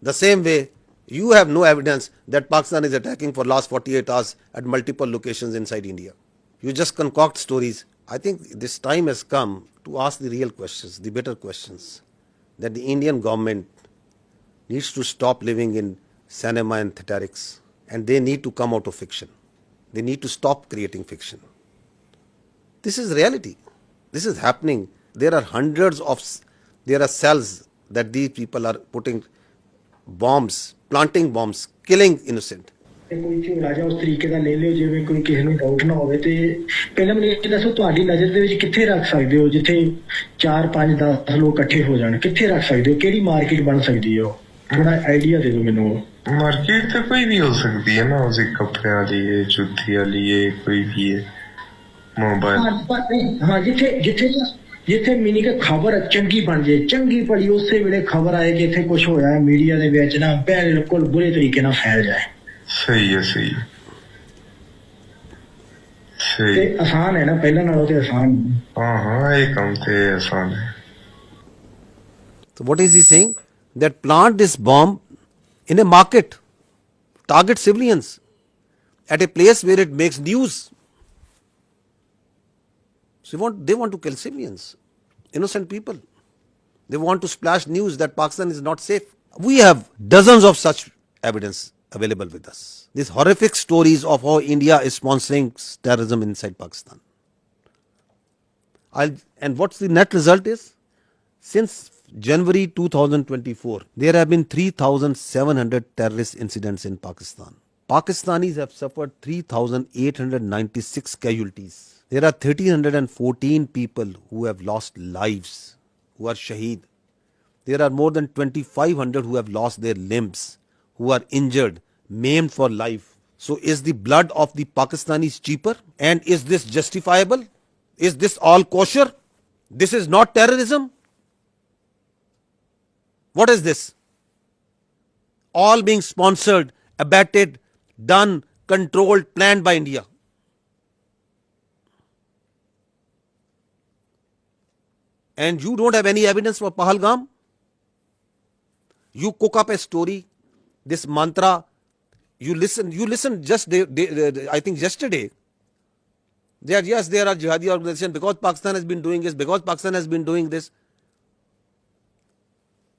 S1: The same way, you have no evidence that Pakistan is attacking for last 48 hours at multiple locations inside India. You just concoct stories. I think this time has come to ask the real questions, the better questions, that the Indian government needs to stop living in cinema and theatrics, and they need to come out of fiction. They need to stop creating fiction. This is reality. This is happening. There are there are cells that these people are putting bombs, planting bombs, killing innocent.
S8: ਕੋਈ ਝੋਲਾ ਜਾਂ ਉਸ ਤਰੀਕੇ ਦਾ ਲੈ ਲਿਓ ਜਿਵੇਂ ਕੋਈ ਕਿਸੇ ਨੂੰ ਡਾਊਟ ਨਾ ਹੋਵੇ ਤੇ ਪਹਿਲਾਂ ਮੈਨੂੰ ਇਹ ਦੱਸੋ ਤੁਹਾਡੀ ਨਜ਼ਰ ਦੇ ਵਿੱਚ ਕਿੱਥੇ ਰੱਖ ਸਕਦੇ ਹੋ ਜਿੱਥੇ 4 5 10 ਲੋਕ ਇਕੱਠੇ ਹੋ ਜਾਣ ਕਿੱਥੇ ਰੱਖ ਸਕਦੇ ਹੋ ਕਿਹੜੀ ਮਾਰਕੀਟ ਬਣ ਸਕਦੀ ਹੈ ਥੋੜਾ ਆਈਡੀਆ ਦੇ ਦਿਓ ਮੈਨੂੰ
S11: ਮਾਰਕੀਟ ਤਾਂ ਕੋਈ ਵੀ ਹੋ ਸਕਦੀ ਹੈ ਨਾ ਉਸੇ ਕੱਪੜਿਆਂ ਦੀ ਹੈ ਜੁੱਤੀਆਂ ਲਈ ਹੈ ਕੋਈ ਵੀ ਹੈ ਮੋਬਾਈਲ
S8: ਹਾਂ ਜਿੱਥੇ ਮੀਨਿੰਗ ਖਬਰ ਚੰਗੀ ਬਣ ਜੇ ਚੰਗੀ ਪੜੀ ਉਸੇ ਵੇਲੇ ਖਬਰ ਆਏ ਕਿ ਇੱਥੇ ਕੁਝ ਹੋਇਆ ਮੀਡੀਆ ਦੇ ਵਿੱਚ ਨਾ ਬਿਲਕੁਲ ਬੁਰੇ ਤਰੀਕੇ ਨਾਲ ਫੈਲ ਜਾਏ
S11: सही है सही
S8: ਤੇ ਆਸਾਨ ਹੈ ਨਾ ਪਹਿਲਾਂ ਨਾਲੋਂ ਤੇ ਆਸਾਨ
S11: हाँ ये काम ਤੇ आसान है
S1: So what is he saying? That plant this bomb in a market, target civilians at a place where it makes news. So they want to kill civilians, innocent people. They want to splash news that Pakistan is not safe. We have dozens of such evidence available with us. These horrific stories of how India is sponsoring terrorism inside Pakistan. And what's the net result is? Since January 2024, there have been 3,700 terrorist incidents in Pakistan. Pakistanis have suffered 3,896 casualties. There are 1,314 people who have lost lives, who are shaheed. There are more than 2,500 who have lost their limbs, who are injured, maimed for life. So is the blood of the Pakistanis cheaper? And is this justifiable? Is this all kosher? This is not terrorism? What is this? All being sponsored, abetted, done, controlled, planned by India. And you don't have any evidence for Pahalgam? You cook up a story, this mantra, you listen just I think yesterday, that yes, there are jihadi organizations because Pakistan has been doing this, because Pakistan has been doing this,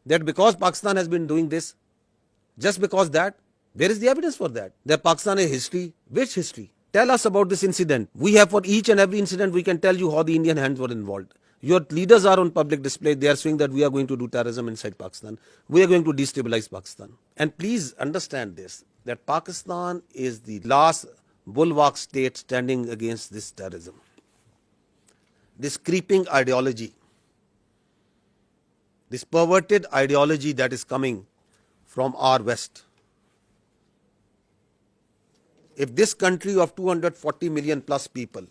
S1: that because Pakistan has been doing this, just because that, where is the evidence for that? That Pakistan has history. Which history? Tell us about this incident. We have for each and every incident, we can tell you how the Indian hands were involved. Your leaders are on public display. They are saying that we are going to do terrorism inside Pakistan. We are going to destabilize Pakistan. And please understand this, that Pakistan is the last bulwark state standing against this terrorism. This creeping ideology, this perverted ideology that is coming from our West. If this country of 240 million plus people,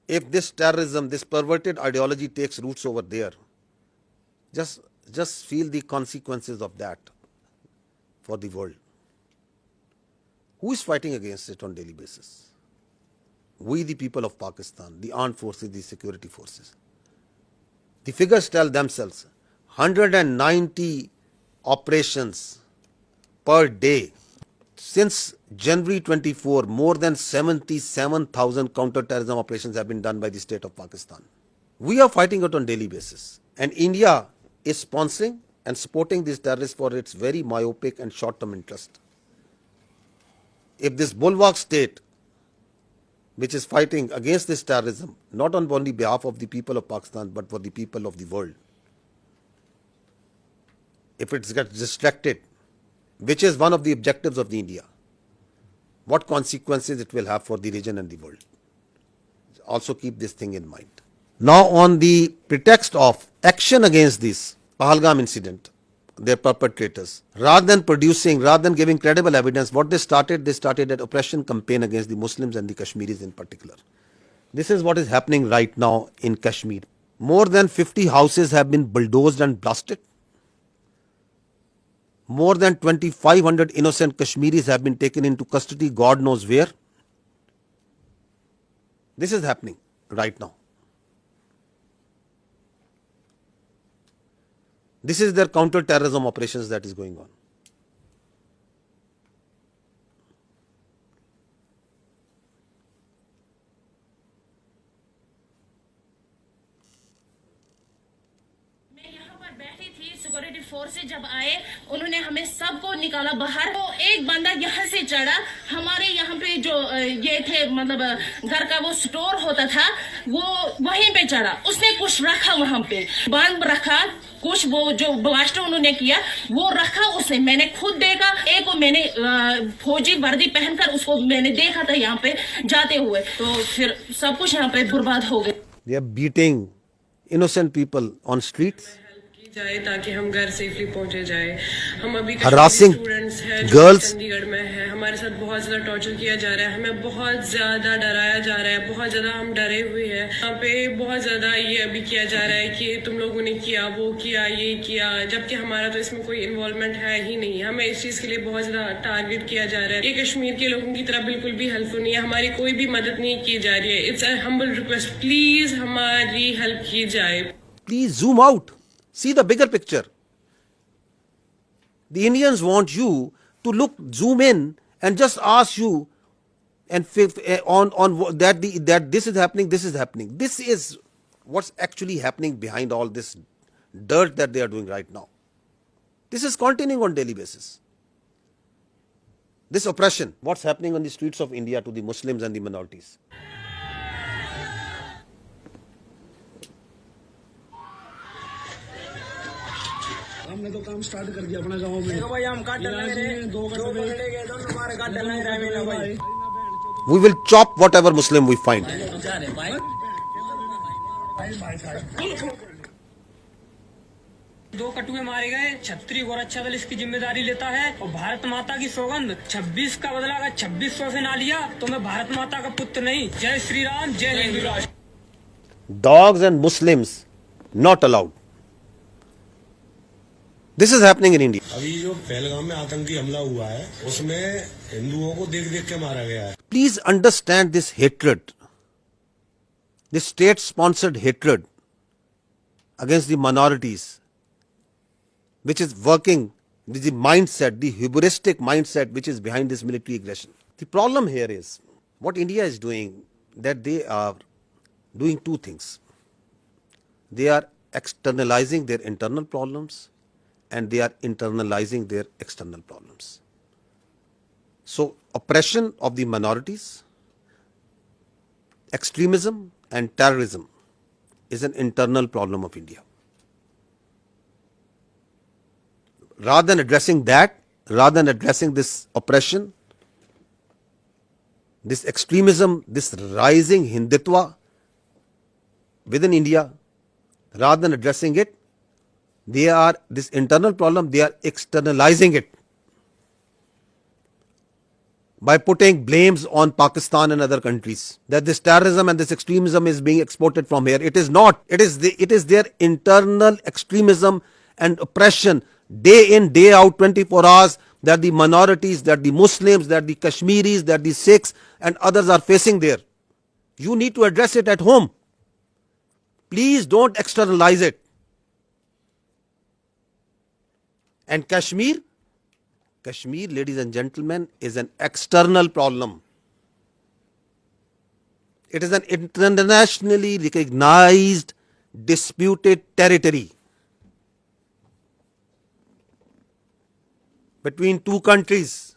S1: if this terrorism, this perverted ideology takes roots over there, just feel the consequences of that for the world. Who is fighting against it on daily basis? We, the people of Pakistan, the armed forces, the security forces. The figures tell themselves, 190 operations per day. Since January 24, more than 77,000 counter-terrorism operations have been done by the state of Pakistan. We are fighting it on daily basis. And India is sponsoring and supporting these terrorists for its very myopic and short-term interest. If this bulwark state which is fighting against this terrorism, not on only behalf of the people of Pakistan, but for the people of the world. If it gets distracted, which is one of the objectives of the India, what consequences it will have for the region and the world. Also keep this thing in mind. Now, on the pretext of action against this Pahalgam incident, their perpetrators, rather than giving credible evidence, what they started an oppression campaign against the Muslims and the Kashmiris in particular. This is what is happening right now in Kashmir. More than 50 houses have been bulldozed and blasted. More than 2,500 innocent Kashmiris have been taken into custody, God knows where. This is happening right now. This is their counter-terrorism operations that is going on.
S2: Security forces जब आए उन्होंने हमें सबको निकाला बाहर। तो एक बंदा यहाँ से चढ़ा, हमारे यहाँ पे जो ये थे मतलब घर का वो स्टोर होता था, वो वहीं पे चढ़ा, उसने कुछ रखा वहां पे, बंद रखा, कुछ वो जो ब्लास्ट उन्होंने किया वो रखा उसने, मैंने खुद देखा। एक को मैंने फौजी वर्दी पहनकर उसको मैंने देखा था यहाँ पे जाते हुए, तो फिर सब कुछ यहाँ पे बर्बाद हो गया।
S1: They are beating innocent people on streets.
S12: जाए ताकि हम घर सेफली पहुंचे जाए। हम अभी
S1: Harassing
S12: स्टूडेंट्स हैं
S1: girls.
S12: जो चंडीगढ़ में है, हमारे साथ बहुत ज्यादा टॉर्चर किया जा रहा है, हमें बहुत ज्यादा डराया जा रहा है, बहुत ज्यादा हम डरे हुए हैं। यहाँ पे बहुत ज्यादा ये अभी किया जा रहा है कि तुम लोगों ने किया, वो किया, ये किया, जबकि हमारा तो इसमें कोई इन्वॉल्वमेंट है ही नहीं। हमें इस चीज के लिए बहुत ज्यादा टारगेट किया जा रहा है। ये कश्मीर के लोगों की तरह बिल्कुल भी हेल्पफुल नहीं है, हमारी कोई भी मदद नहीं की जा रही है। It's a humble request, please हमारी हेल्प की जाए।
S1: Please zoom out. See the bigger picture. The Indians want you to zoom in and just ask you and on that this is happening, this is happening. This is what's actually happening behind all this dirt that they are doing right now. This is continuing on daily basis. This oppression, what's happening on the streets of India to the Muslims and the minorities.
S21: हमने तो काम start कर दिया अपने गांव में। देखो भाई हम काट डालेंगे, दो पकड़े गए तो हमारे काट डालने रहे भाई।
S1: We will chop whatever Muslim we find.
S12: दो कटुए मारे गए, छत्री और अच्छा दल इसकी जिम्मेदारी लेता है, और भारत माता की सौगंध 26 का बदला अगर 2600 से ना लिया तो मैं भारत माता का पुत्र नहीं। जय श्री राम, जय हिंदू राष्ट्र।
S1: Dogs and Muslims not allowed. This is happening in India.
S15: अभी जो पहलगाम में आतंकी हमला हुआ है उसमें हिंदुओं को देख देख के मारा गया है।
S1: Please understand this hatred, this state-sponsored hatred against the minorities, which is working with the mindset, the hubristic mindset which is behind this military aggression. The problem here is what India is doing, that they are doing two things. They are externalizing their internal problems and they are internalizing their external problems. So, oppression of the minorities, extremism and terrorism is an internal problem of India. Rather than addressing that, rather than addressing this oppression, this extremism, this rising Hindutva within India, rather than addressing it, they are, this internal problem, they are externalizing it by putting blames on Pakistan and other countries, that this terrorism and this extremism is being exported from here. It is not. It is their internal extremism and oppression, day in, day out, 24 hours, that the minorities, that the Muslims, that the Kashmiris, that the Sikhs and others are facing there. You need to address it at home. Please don't externalize it. And Kashmir, ladies and gentlemen, is an external problem. It is an internationally recognized disputed territory between two countries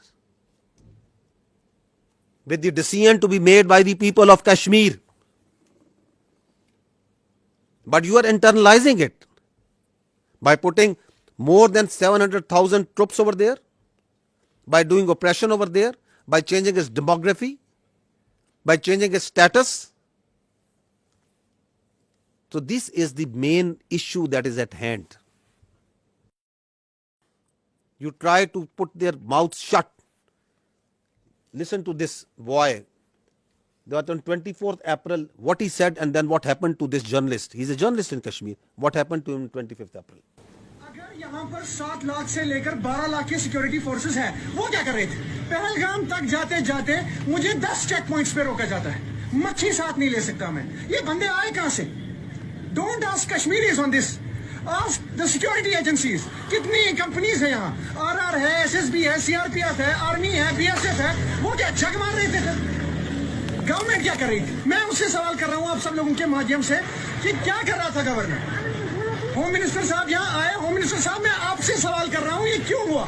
S1: with the decision to be made by the people of Kashmir. But you are internalizing it by putting more than 700,000 troops over there, by doing oppression over there, by changing its demography, by changing its status. So this is the main issue that is at hand. You try to put their mouths shut. Listen to this boy. That on 24th April, what he said and then what happened to this journalist. He's a journalist in Kashmir. What happened to him on 25th April?
S5: अगर यहाँ पर 7 लाख से लेकर 12 लाख के security forces हैं, वो क्या कर रहे थे? पहलगाम तक जाते जाते मुझे 10 चेक पॉइंट्स पे रोका जाता है, मच्छी साथ नहीं ले सकता मैं. ये बंदे आए कहाँ से? Don't ask Kashmiris on this. Ask the security agencies. कितनी कंपनीज है यहाँ? RR है, SSB है, CRPF है, आर्मी है, BSF है. वो क्या जग मार रहे थे? गवर्नमेंट क्या कर रही थी? मैं उससे सवाल कर रहा हूँ आप सब लोगों के माध्यम से कि क्या कर रहा था गवर्नमेंट? होम मिनिस्टर साहब यहाँ आए. होम मिनिस्टर साहब मैं आपसे सवाल कर रहा हूँ, ये क्यों हुआ?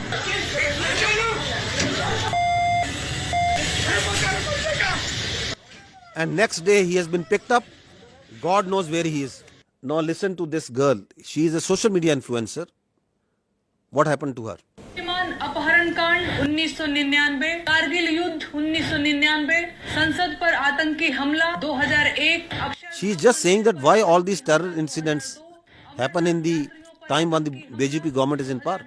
S1: And next day he has been picked up. God knows where he is. Now listen to this girl. She is a social media influencer. What happened to her?
S3: अपहरण कांड 1999, कारगिल युद्ध 1999, संसद पर आतंकी हमला 2001.
S1: She is just saying that why all these terror incidents happen in the time when the BJP government is in power.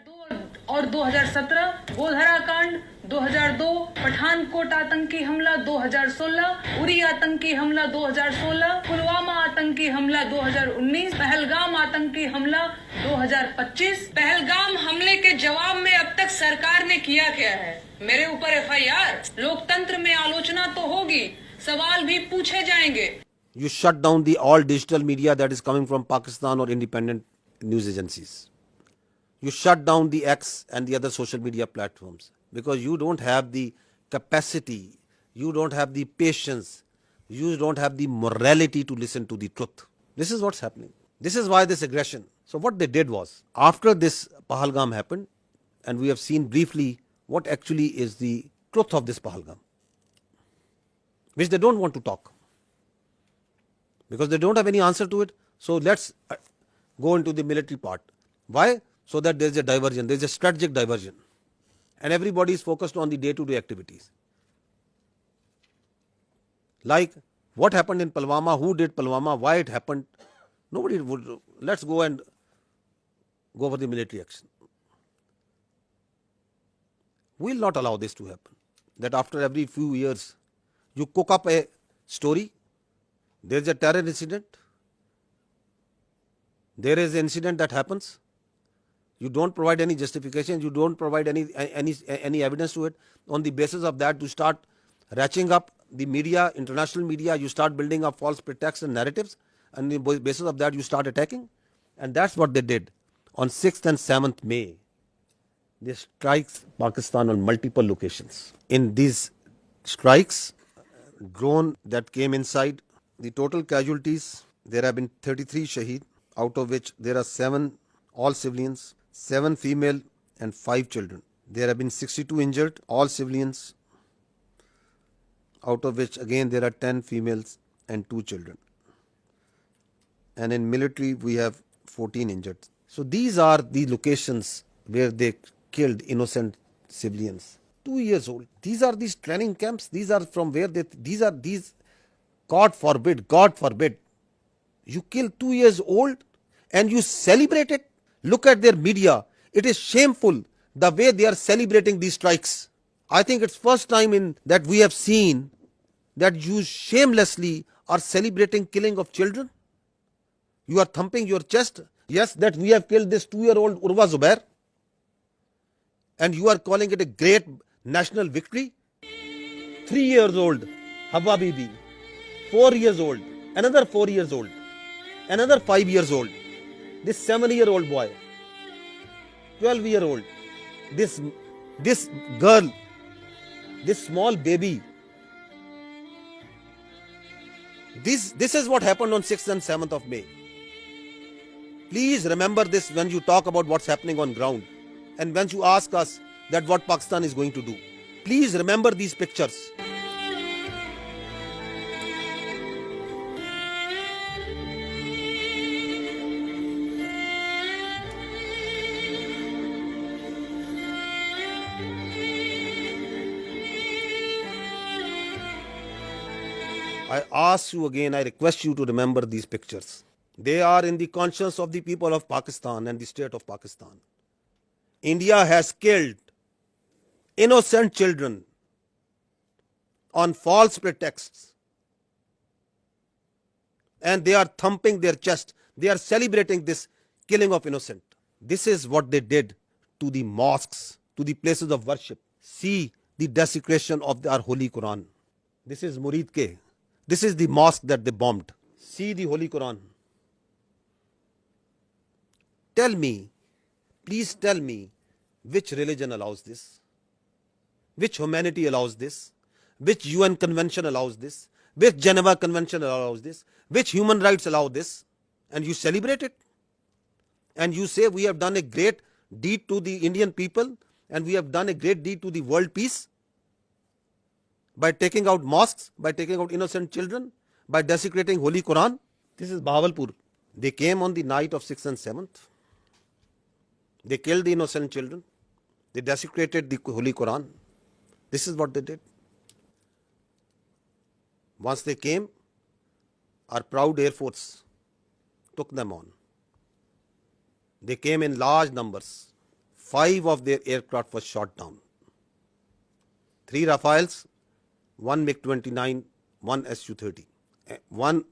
S3: और 2017 गोधरा कांड 2002, पठानकोट आतंकी हमला 2016, उरी आतंकी हमला 2016, पुलवामा आतंकी हमला 2019, पहलगाम आतंकी हमला 2025. पहलगाम हमले के जवाब में अब तक सरकार ने किया क्या है? मेरे ऊपर FIR. लोकतंत्र में आलोचना तो होगी, सवाल भी पूछे जाएंगे.
S1: You shut down the all digital media that is coming from Pakistan or independent news agencies. You shut down the X and the other social media platforms because you don't have the capacity, you don't have the patience, you don't have the morality to listen to the truth. This is what's happening. This is why this aggression. So what they did was, after this Pahalgam happened, and we have seen briefly what actually is the truth of this Pahalgam, which they don't want to talk because they don't have any answer to it. So let's go into the military part. Why? So that there is a diversion, there is a strategic diversion, and everybody is focused on the day-to-day activities. Like what happened in Pulwama, who did Pulwama, why it happened, nobody would. Let's go and go for the military action. We will not allow this to happen. That after every few years, you cook up a story, there is a terror incident, there is an incident that happens. You don't provide any justification, you don't provide any evidence to it. On the basis of that, you start ratcheting up the media, international media, you start building up false pretexts and narratives, and on the basis of that, you start attacking. And that's what they did. On 6th and 7th May, they strikes Pakistan on multiple locations. In these strikes, drone that came inside, the total casualties, there have been 33 shaheed, out of which there are 7 all civilians, 7 female and 5 children. There have been 62 injured, all civilians, out of which again there are 10 females and 2 children. And in military we have 14 injured. So these are the locations where they killed innocent civilians. 2 years old. These are these training camps. These are from where these, God forbid, you kill 2 years old and you celebrate it. Look at their media. It is shameful the way they are celebrating these strikes. I think it's first time in that we have seen that you shamelessly are celebrating killing of children. You are thumping your chest. Yes, that we have killed this 2-year-old Urwa Zubair. And you are calling it a great national victory. 3 years old Hawa Bibi. 4 years old. Another 4 years old. Another 5 years old. This 7-year-old boy, 12-year-old, this girl, this small baby. This is what happened on 6th and 7th of May. Please remember this when you talk about what's happening on ground and when you ask us that what Pakistan is going to do. Please remember these pictures. I ask you again, I request you to remember these pictures. They are in the conscience of the people of Pakistan and the state of Pakistan. India has killed innocent children on false pretexts, and they are thumping their chest. They are celebrating this killing of innocent. This is what they did to the mosques, to the places of worship. See the desecration of our Holy Quran. This is Murid Ke. This is the mosque that they bombed. See the Holy Quran. Tell me, please tell me, which religion allows this? Which humanity allows this? Which UN convention allows this? Which Geneva Convention allows this? Which human rights allow this? And you celebrate it? And you say we have done a great deed to the Indian people and we have done a great deed to the world peace by taking out mosques, by taking out innocent children, by desecrating Holy Quran. This is Bahawalpur. They came on the night of 6th and 7th. They killed the innocent children. They desecrated the Holy Quran. This is what they did. Once they came, our proud Air Force took them on. They came in large numbers. 5 of their aircraft was shot down. 3 Rafales, 1 MiG-29, 1 Su-30, 1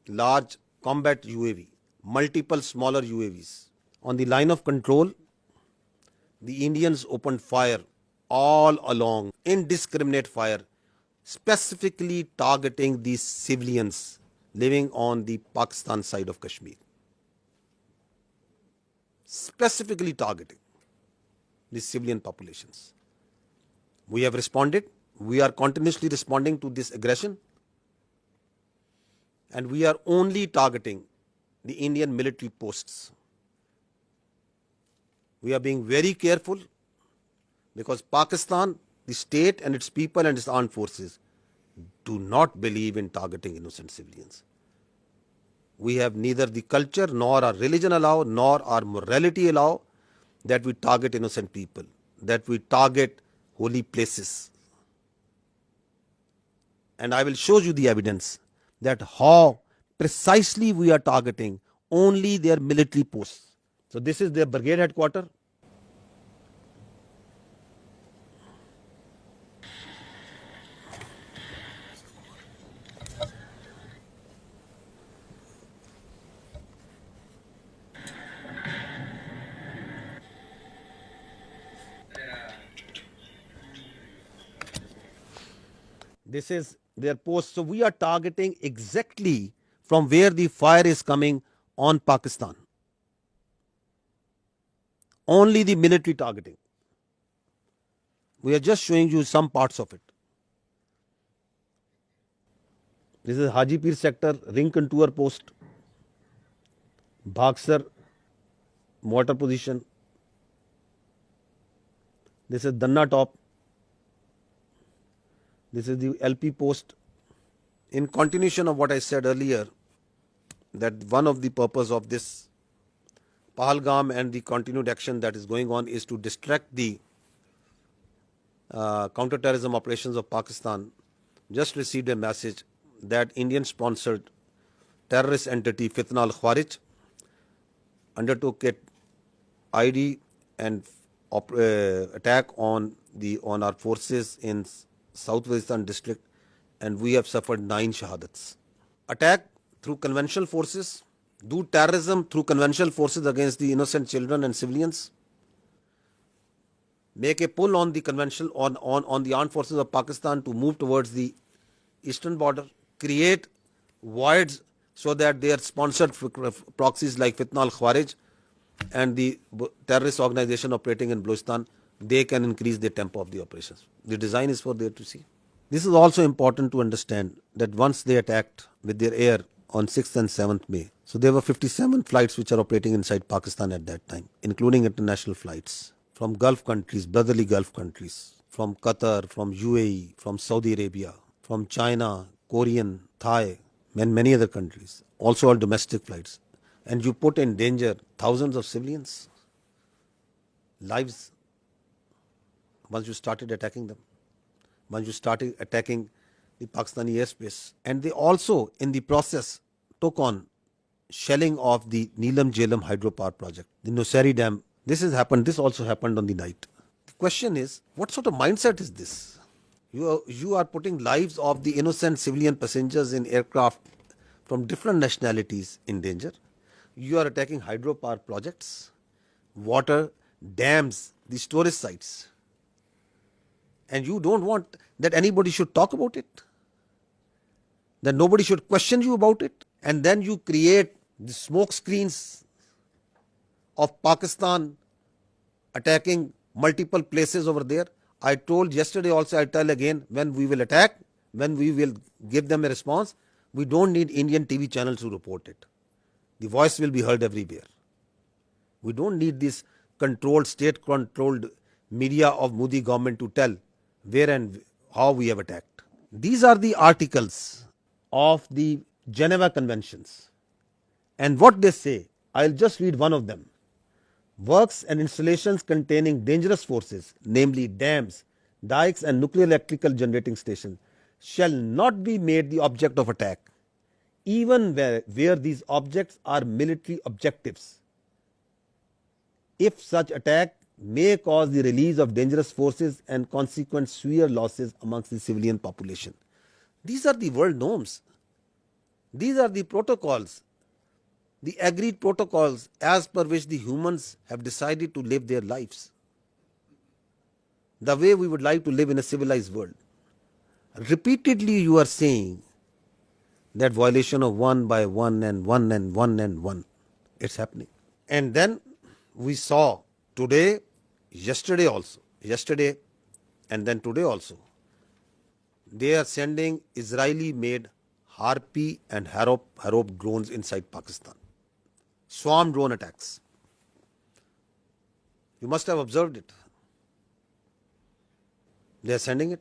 S1: large combat UAV, multiple smaller UAVs. On the line of control, the Indians opened fire all along, indiscriminate fire, specifically targeting these civilians living on the Pakistan side of Kashmir. Specifically targeting the civilian populations. We have responded. We are continuously responding to this aggression. And we are only targeting the Indian military posts. We are being very careful because Pakistan, the state and its people and its armed forces do not believe in targeting innocent civilians. We have neither the culture nor our religion allow nor our morality allow that we target innocent people, that we target holy places. And I will show you the evidence that how precisely we are targeting only their military posts. So this is their brigade headquarters. This is their post. So we are targeting exactly from where the fire is coming on Pakistan. Only the military targeting. We are just showing you some parts of it. This is Hajipir sector, ring contour post, Bhagsar mortar position. This is Danna top. This is the LP post. In continuation of what I said earlier, that one of the purpose of this Pahalgam and the continued action that is going on is to distract the counter-terrorism operations of Pakistan. Just received a message that Indian-sponsored terrorist entity Fitna al-Khawarij undertook a ID and attack on our forces in South Waziristan district, and we have suffered 9 shahadats. Attack through conventional forces, do terrorism through conventional forces against the innocent children and civilians, make a pull on the conventional on the armed forces of Pakistan to move towards the eastern border, create voids so that their sponsored proxies like Fitna al-Khawarij and the terrorist organization operating in Balochistan, they can increase the tempo of the operations. The design is for there to see. This is also important to understand that once they attacked with their air on 6th and 7th May, so there were 57 flights which are operating inside Pakistan at that time, including international flights from Gulf countries, brotherly Gulf countries, from Qatar, from UAE, from Saudi Arabia, from China, Korean, Thai, and many other countries, also all domestic flights. And you put in danger thousands of civilians' lives once you started attacking them, once you started attacking the Pakistani airspace. And they also, in the process, took on shelling of the Neelam Jhelum hydropower project, the Nusari Dam. This also happened on the night. The question is, what sort of mindset is this? You are putting lives of the innocent civilian passengers in aircraft from different nationalities in danger. You are attacking hydropower projects, water, dams, the storage sites. And you don't want that anybody should talk about it, that nobody should question you about it. And then you create the smoke screens of Pakistan attacking multiple places over there. I told yesterday also, I tell again, when we will attack, when we will give them a response, we don't need Indian TV channels to report it. The voice will be heard everywhere. We don't need this controlled, state-controlled media of Modi government to tell where and how we have attacked. These are the articles of the Geneva Conventions. And what they say, I'll just read one of them. Works and installations containing dangerous forces, namely dams, dikes and nuclear electrical generating stations, shall not be made the object of attack, even where these objects are military objectives, if such attack may cause the release of dangerous forces and consequent severe losses amongst the civilian population. These are the world norms. These are the protocols, the agreed protocols as per which the humans have decided to live their lives, the way we would like to live in a civilized world. Repeatedly you are saying that violation of one by one and one and one and one. It's happening. And then we saw today, yesterday and then today also, they are sending Israeli made Harpy and Harop drones inside Pakistan. Swarm drone attacks. You must have observed it. They are sending it.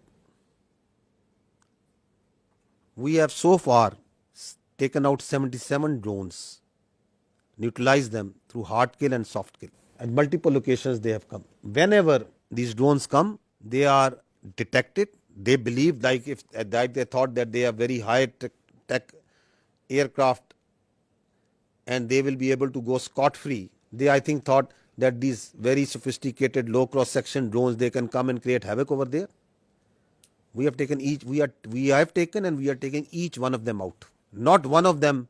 S1: We have so far taken out 77 drones, neutralized them through hard kill and soft kill. At multiple locations they have come. Whenever these drones come, they are detected. They believe, like if they thought that they are very high tech aircraft and they will be able to go scot-free. They, I think, thought that these very sophisticated low cross-section drones, they can come and create havoc over there. We have taken we are taking each one of them out. Not one of them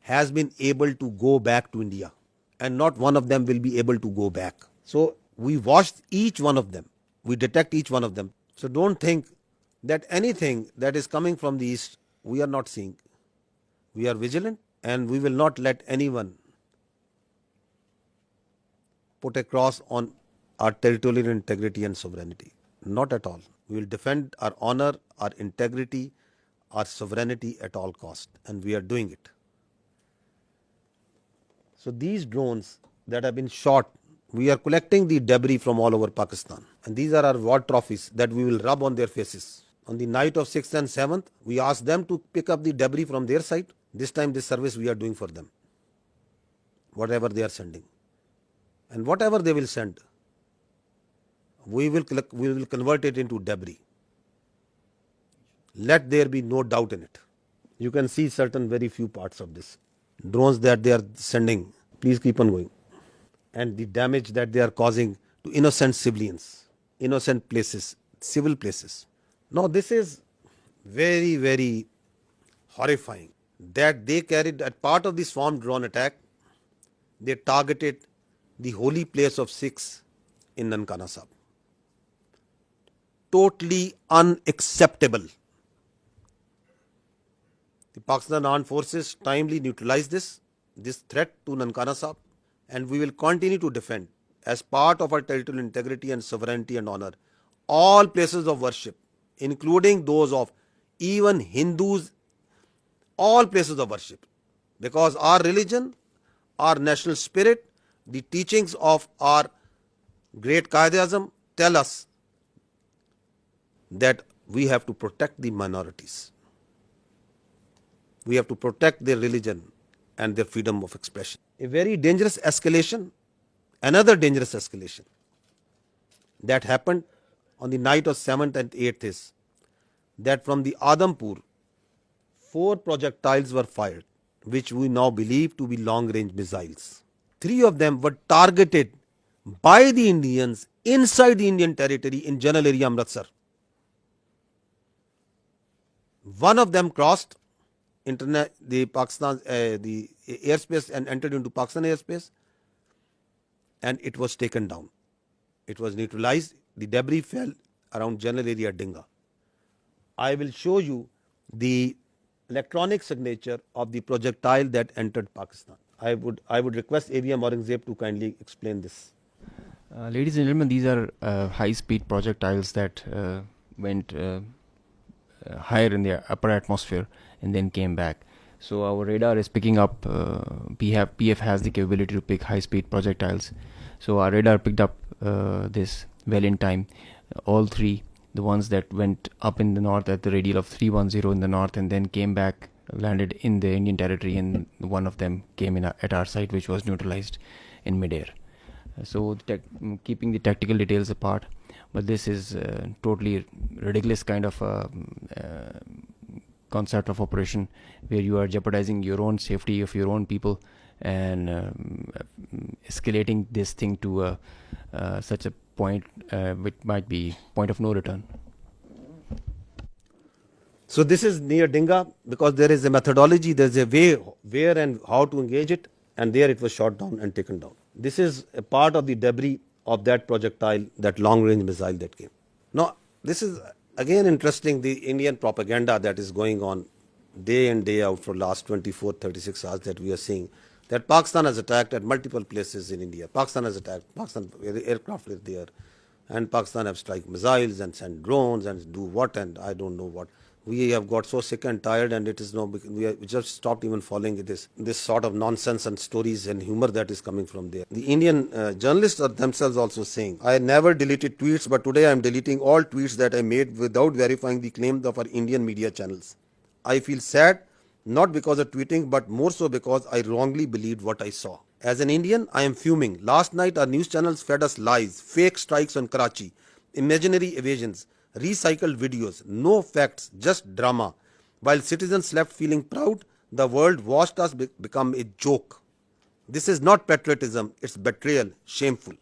S1: has been able to go back to India, and not one of them will be able to go back. So we watched each one of them. We detect each one of them. So don't think that anything that is coming from the east, we are not seeing. We are vigilant, and we will not let anyone put a cross on our territorial integrity and sovereignty. Not at all. We will defend our honor, our integrity, our sovereignty at all cost, and we are doing it. So these drones that have been shot, we are collecting the debris from all over Pakistan, and these are our war trophies that we will rub on their faces. On the night of 6th and 7th, we asked them to pick up the debris from their side. This time this service we are doing for them, whatever they are sending. And whatever they will send, we will convert it into debris. Let there be no doubt in it. You can see certain very few parts of this. Drones that they are sending, please keep on going. And the damage that they are causing to innocent civilians, innocent places, civil places. Now this is very, very horrifying that they carried, as part of the swarm drone attack, they targeted the holy place of Sikhs in Nankana Sahib. Totally unacceptable. The Pakistan Armed Forces timely neutralized this threat to Nankana Sahib, and we will continue to defend, as part of our territorial integrity and sovereignty and honor, all places of worship, including those of even Hindus, all places of worship. Because our religion, our national spirit, the teachings of our great Qaid-e-Azam tell us that we have to protect the minorities. We have to protect their religion and their freedom of expression. A very dangerous escalation, another dangerous escalation that happened on the night of 7th and 8th is that from the Adampur, 4 projectiles were fired, which we now believe to be long-range missiles. 3 of them were targeted by the Indians inside the Indian territory in general area Amritsar. One of them crossed the Pakistan the airspace and entered into Pakistan airspace, and it was taken down. It was neutralized. The debris fell around general area Dinga. I will show you the electronic signature of the projectile that entered Pakistan. I would request AVM Aurangzeb to kindly explain this.
S7: Ladies and gentlemen, these are high-speed projectiles that went higher in the upper atmosphere and then came back. So our radar is picking up, PF has the capability to pick high-speed projectiles. So our radar picked up this well in time. All 3, the ones that went up in the north at the radial of 310 in the north and then came back, landed in the Indian territory, and one of them came in at our site, which was neutralized in midair. So keeping the tactical details apart, but this is totally ridiculous kind of concept of operation where you are jeopardizing your own safety of your own people and escalating this thing to such a point which might be point of no return.
S1: So this is near Dinga because there is a methodology, there is a way where and how to engage it, and there it was shot down and taken down. This is a part of the debris of that projectile, that long-range missile that came. Now, this is again interesting, the Indian propaganda that is going on day in, day out for last 24, 36 hours that we are seeing, that Pakistan has attacked at multiple places in India. Pakistan has attacked, Pakistan aircraft is there, and Pakistan have strike missiles and sent drones and do what and I don't know what. We have got so sick and tired, and it is no, we just stopped even following this sort of nonsense and stories and humor that is coming from there. The Indian journalists are themselves also saying, I never deleted tweets, but today I am deleting all tweets that I made without verifying the claims of our Indian media channels. I feel sad, not because of tweeting, but more so because I wrongly believed what I saw. As an Indian, I am fuming. Last night our news channels fed us lies, fake strikes on Karachi, imaginary evasions, recycled videos, no facts, just drama. While citizens slept feeling proud, the world watched us become a joke. This is not patriotism, it's betrayal, shameful.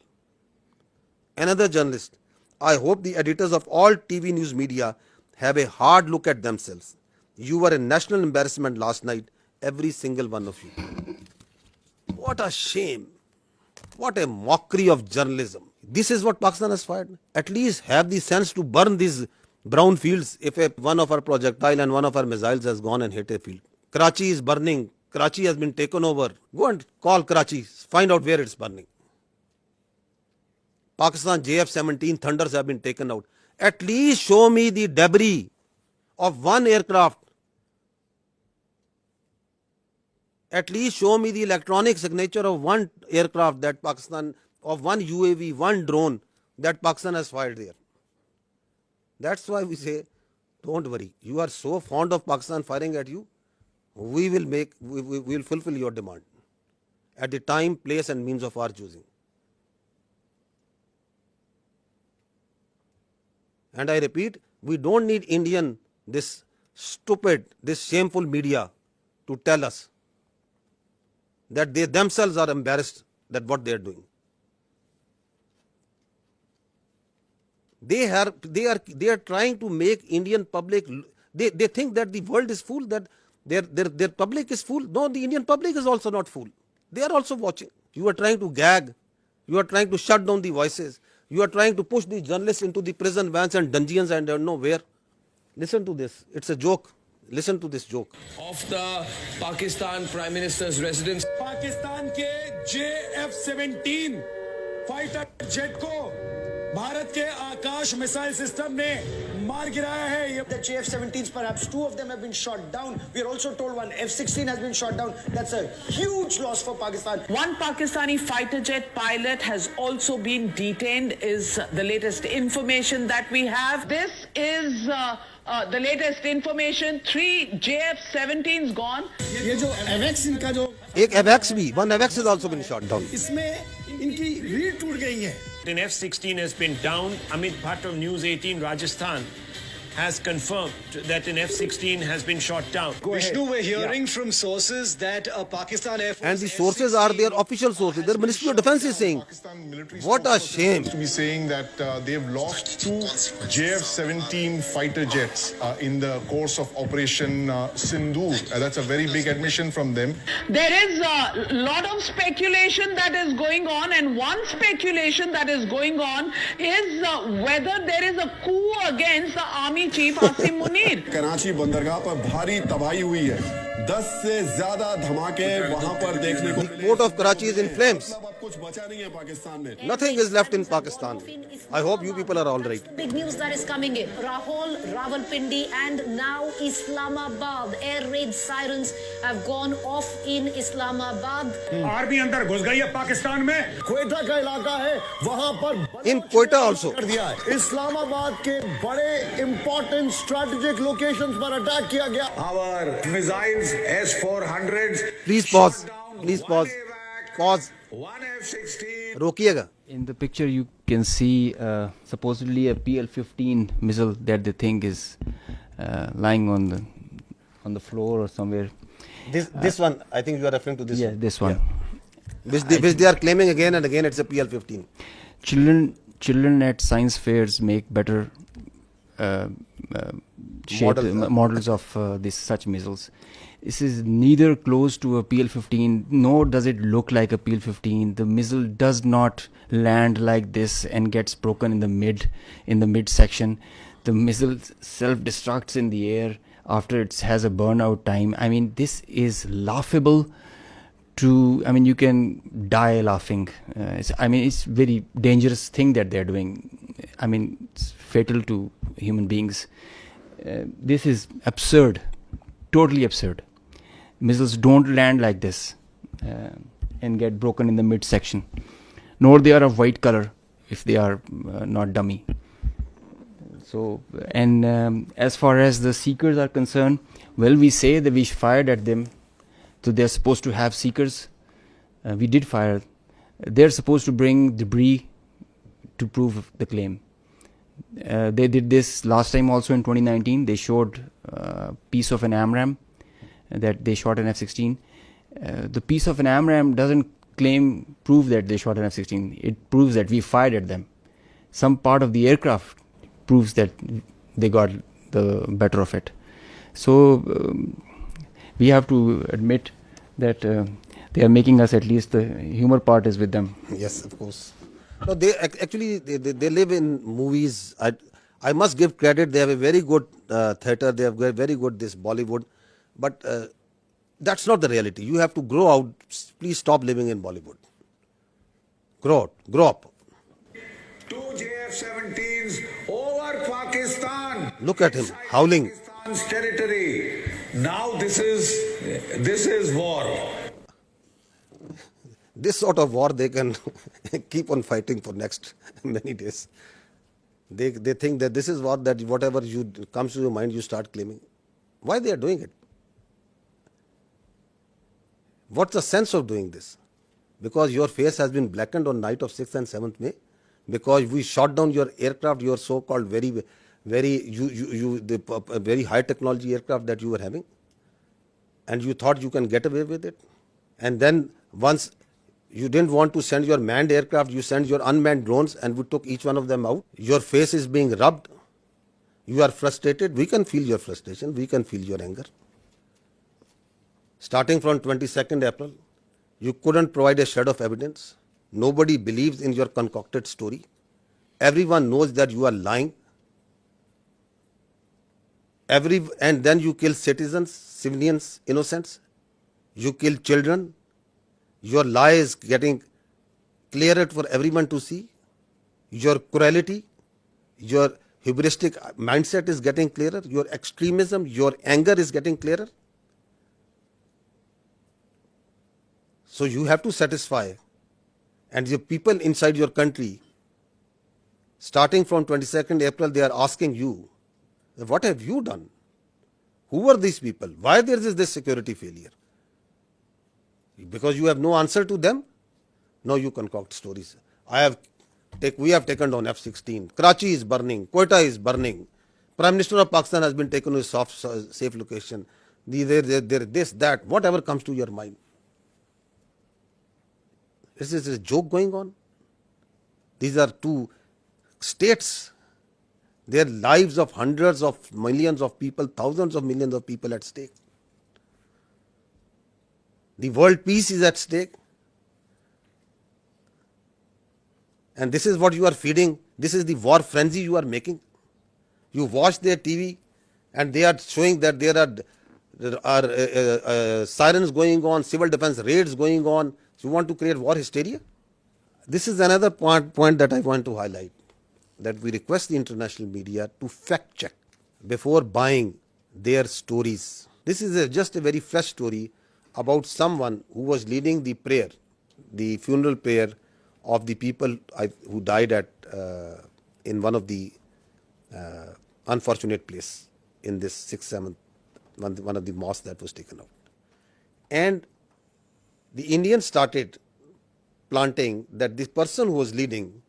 S1: Another journalist, I hope the editors of all TV news media have a hard look at themselves. You were a national embarrassment last night, every single one of you. What a shame. What a mockery of journalism. This is what Pakistan has fired. At least have the sense to burn these brown fields if one of our projectile and one of our missiles has gone and hit a field. Karachi is burning. Karachi has been taken over. Go and call Karachi. Find out where it's burning. Pakistan JF-17 Thunders have been taken out. At least show me the debris of one aircraft. At least show me the electronic signature of one aircraft that Pakistan, of one UAV, one drone that Pakistan has fired there. That's why we say, don't worry. You are so fond of Pakistan firing at you, we will fulfill your demand at the time, place and means of our choosing. And I repeat, we don't need this stupid, this shameful media to tell us that they themselves are embarrassed that what they are doing. They are trying to make Indian public, they think that the world is fool, that their public is fool. No, the Indian public is also not fool. They are also watching. You are trying to gag. You are trying to shut down the voices. You are trying to push the journalists into the prison vans and dungeons and I don't know where. Listen to this. It's a joke. Listen to this joke.
S13: Of the Pakistan Prime Minister's residence.
S15: Pakistan के JF-17 fighter jet को भारत के आकाश missile system ने मार गिराया है. The JF-17s, perhaps 2 of them have been shot down. We are also told one F-16 has been shot down. That's a huge loss for Pakistan.
S3: One Pakistani fighter jet pilot has also been detained, is the latest information that we have. This is the latest information. 3 JF-17s gone.
S15: ये जो AVAX इनका जो
S1: एक AVAX भी, one AVAX has also been shot down.
S15: इसमें इनकी रीढ़ टूट गई है.
S16: An F-16 has been down. Amit Bhatt of News 18 Rajasthan
S4: has confirmed that an F-16 has been shot down.
S5: Vishnu, we're hearing from sources that Pakistan Air Force
S1: And the sources are their official sources. Their Ministry of Defense is saying, what a shame.
S16: To be saying that they've lost 2 JF-17 fighter jets in the course of Operation Sindoor. That's a very big admission from them.
S3: There is a lot of speculation that is going on, and one speculation that is going on is whether there is a coup against the Army Chief Asim Munir.
S15: Karachi बंदरगाह पर भारी तबाही हुई है 10 से ज्यादा धमाके वहां पर देखने को
S1: The port of Karachi is in flames.
S15: अब कुछ बचा नहीं है पाकिस्तान में
S1: Nothing is left in Pakistan. I hope you people are all right.
S18: Big news that is coming in. Rahul, Rawalpindi and now Islamabad. Air raid sirens have gone off in Islamabad.
S15: Army अंदर घुस गई है पाकिस्तान में क्वेटा का इलाका है वहां पर
S1: In Quetta also.
S15: कर दिया है इस्लामाबाद के बड़े इंपॉर्टेंट स्ट्रेटेजिक लोकेशंस पर अटैक किया गया our missiles S-400s
S1: Please pause. Please pause. Pause. रोकिएगा.
S7: In the picture, you can see supposedly a PL-15 missile that they think is lying on the floor or somewhere.
S1: This one, I think you are referring to this.
S7: Yeah, this one.
S1: Yeah. Which they are claiming again and again. It's a PL-15.
S7: Children at science fairs make better models of such missiles. This is neither close to a PL-15, nor does it look like a PL-15. The missile does not land like this and gets broken in the mid section. The missile self-destructs in the air after it has a burnout time. I mean, this is laughable. You can die laughing. It's very dangerous thing that they're doing. It's fatal to human beings. This is absurd, totally absurd. Missiles don't land like this and get broken in the midsection, nor they are of white color if they are not dummy. So, and as far as the seekers are concerned, well, we say that we fired at them, so they're supposed to have seekers. We did fire. They're supposed to bring debris to prove the claim. They did this last time also in 2019. They showed a piece of an AMRAAM that they shot an F-16. The piece of an AMRAAM doesn't prove that they shot an F-16. It proves that we fired at them. Some part of the aircraft proves that they got the better of it. So we have to admit that they are making us, at least the humor part is with them.
S1: Yes, of course. No, they actually live in movies. I must give credit. They have a very good theatre. They have very good this Bollywood, but that's not the reality. You have to grow out. Please stop living in Bollywood. Grow up.
S15: 2 JF-17s over Pakistan.
S1: Look at him howling.
S15: Pakistan's territory. Now this is war.
S1: This sort of war they can keep on fighting for next many days. They think that this is war, that whatever comes to your mind you start claiming. Why they are doing it? What's the sense of doing this? Because your face has been blackened on night of 6th and 7th May. Because we shot down your aircraft, your so-called very high technology aircraft that you were having, and you thought you can get away with it. And then once you didn't want to send your manned aircraft, you sent your unmanned drones, and we took each one of them out. Your face is being rubbed. You are frustrated. We can feel your frustration. We can feel your anger. Starting from 22nd April, you couldn't provide a shred of evidence. Nobody believes in your concocted story. Everyone knows that you are lying. And then you kill citizens, civilians, innocents. You kill children. Your lie is getting clearer for everyone to see. Your cruelty, your hubristic mindset is getting clearer. Your extremism, your anger is getting clearer. So you have to satisfy. And the people inside your country, starting from 22nd April, they are asking you, what have you done? Who are these people? Why there is this security failure? Because you have no answer to them? No, you concoct stories. We have taken down F-16. Karachi is burning. Quetta is burning. Prime Minister of Pakistan has been taken to a safe location. This, that, whatever comes to your mind. Is this a joke going on? These are two states. Their lives of hundreds of millions of people, thousands of millions of people at stake. The world peace is at stake. And this is what you are feeding. This is the war frenzy you are making. You watch their TV and they are showing that there are sirens going on, civil defense raids going on. You want to create war hysteria? This is another point that I want to highlight, that we request the international media to fact check before buying their stories. This is just a very fresh story about someone who was leading the prayer, the funeral prayer of the people who died in one of the unfortunate place in this 6th, 7th, one of the mosques that was taken out. And the Indians started planting that this person who was leading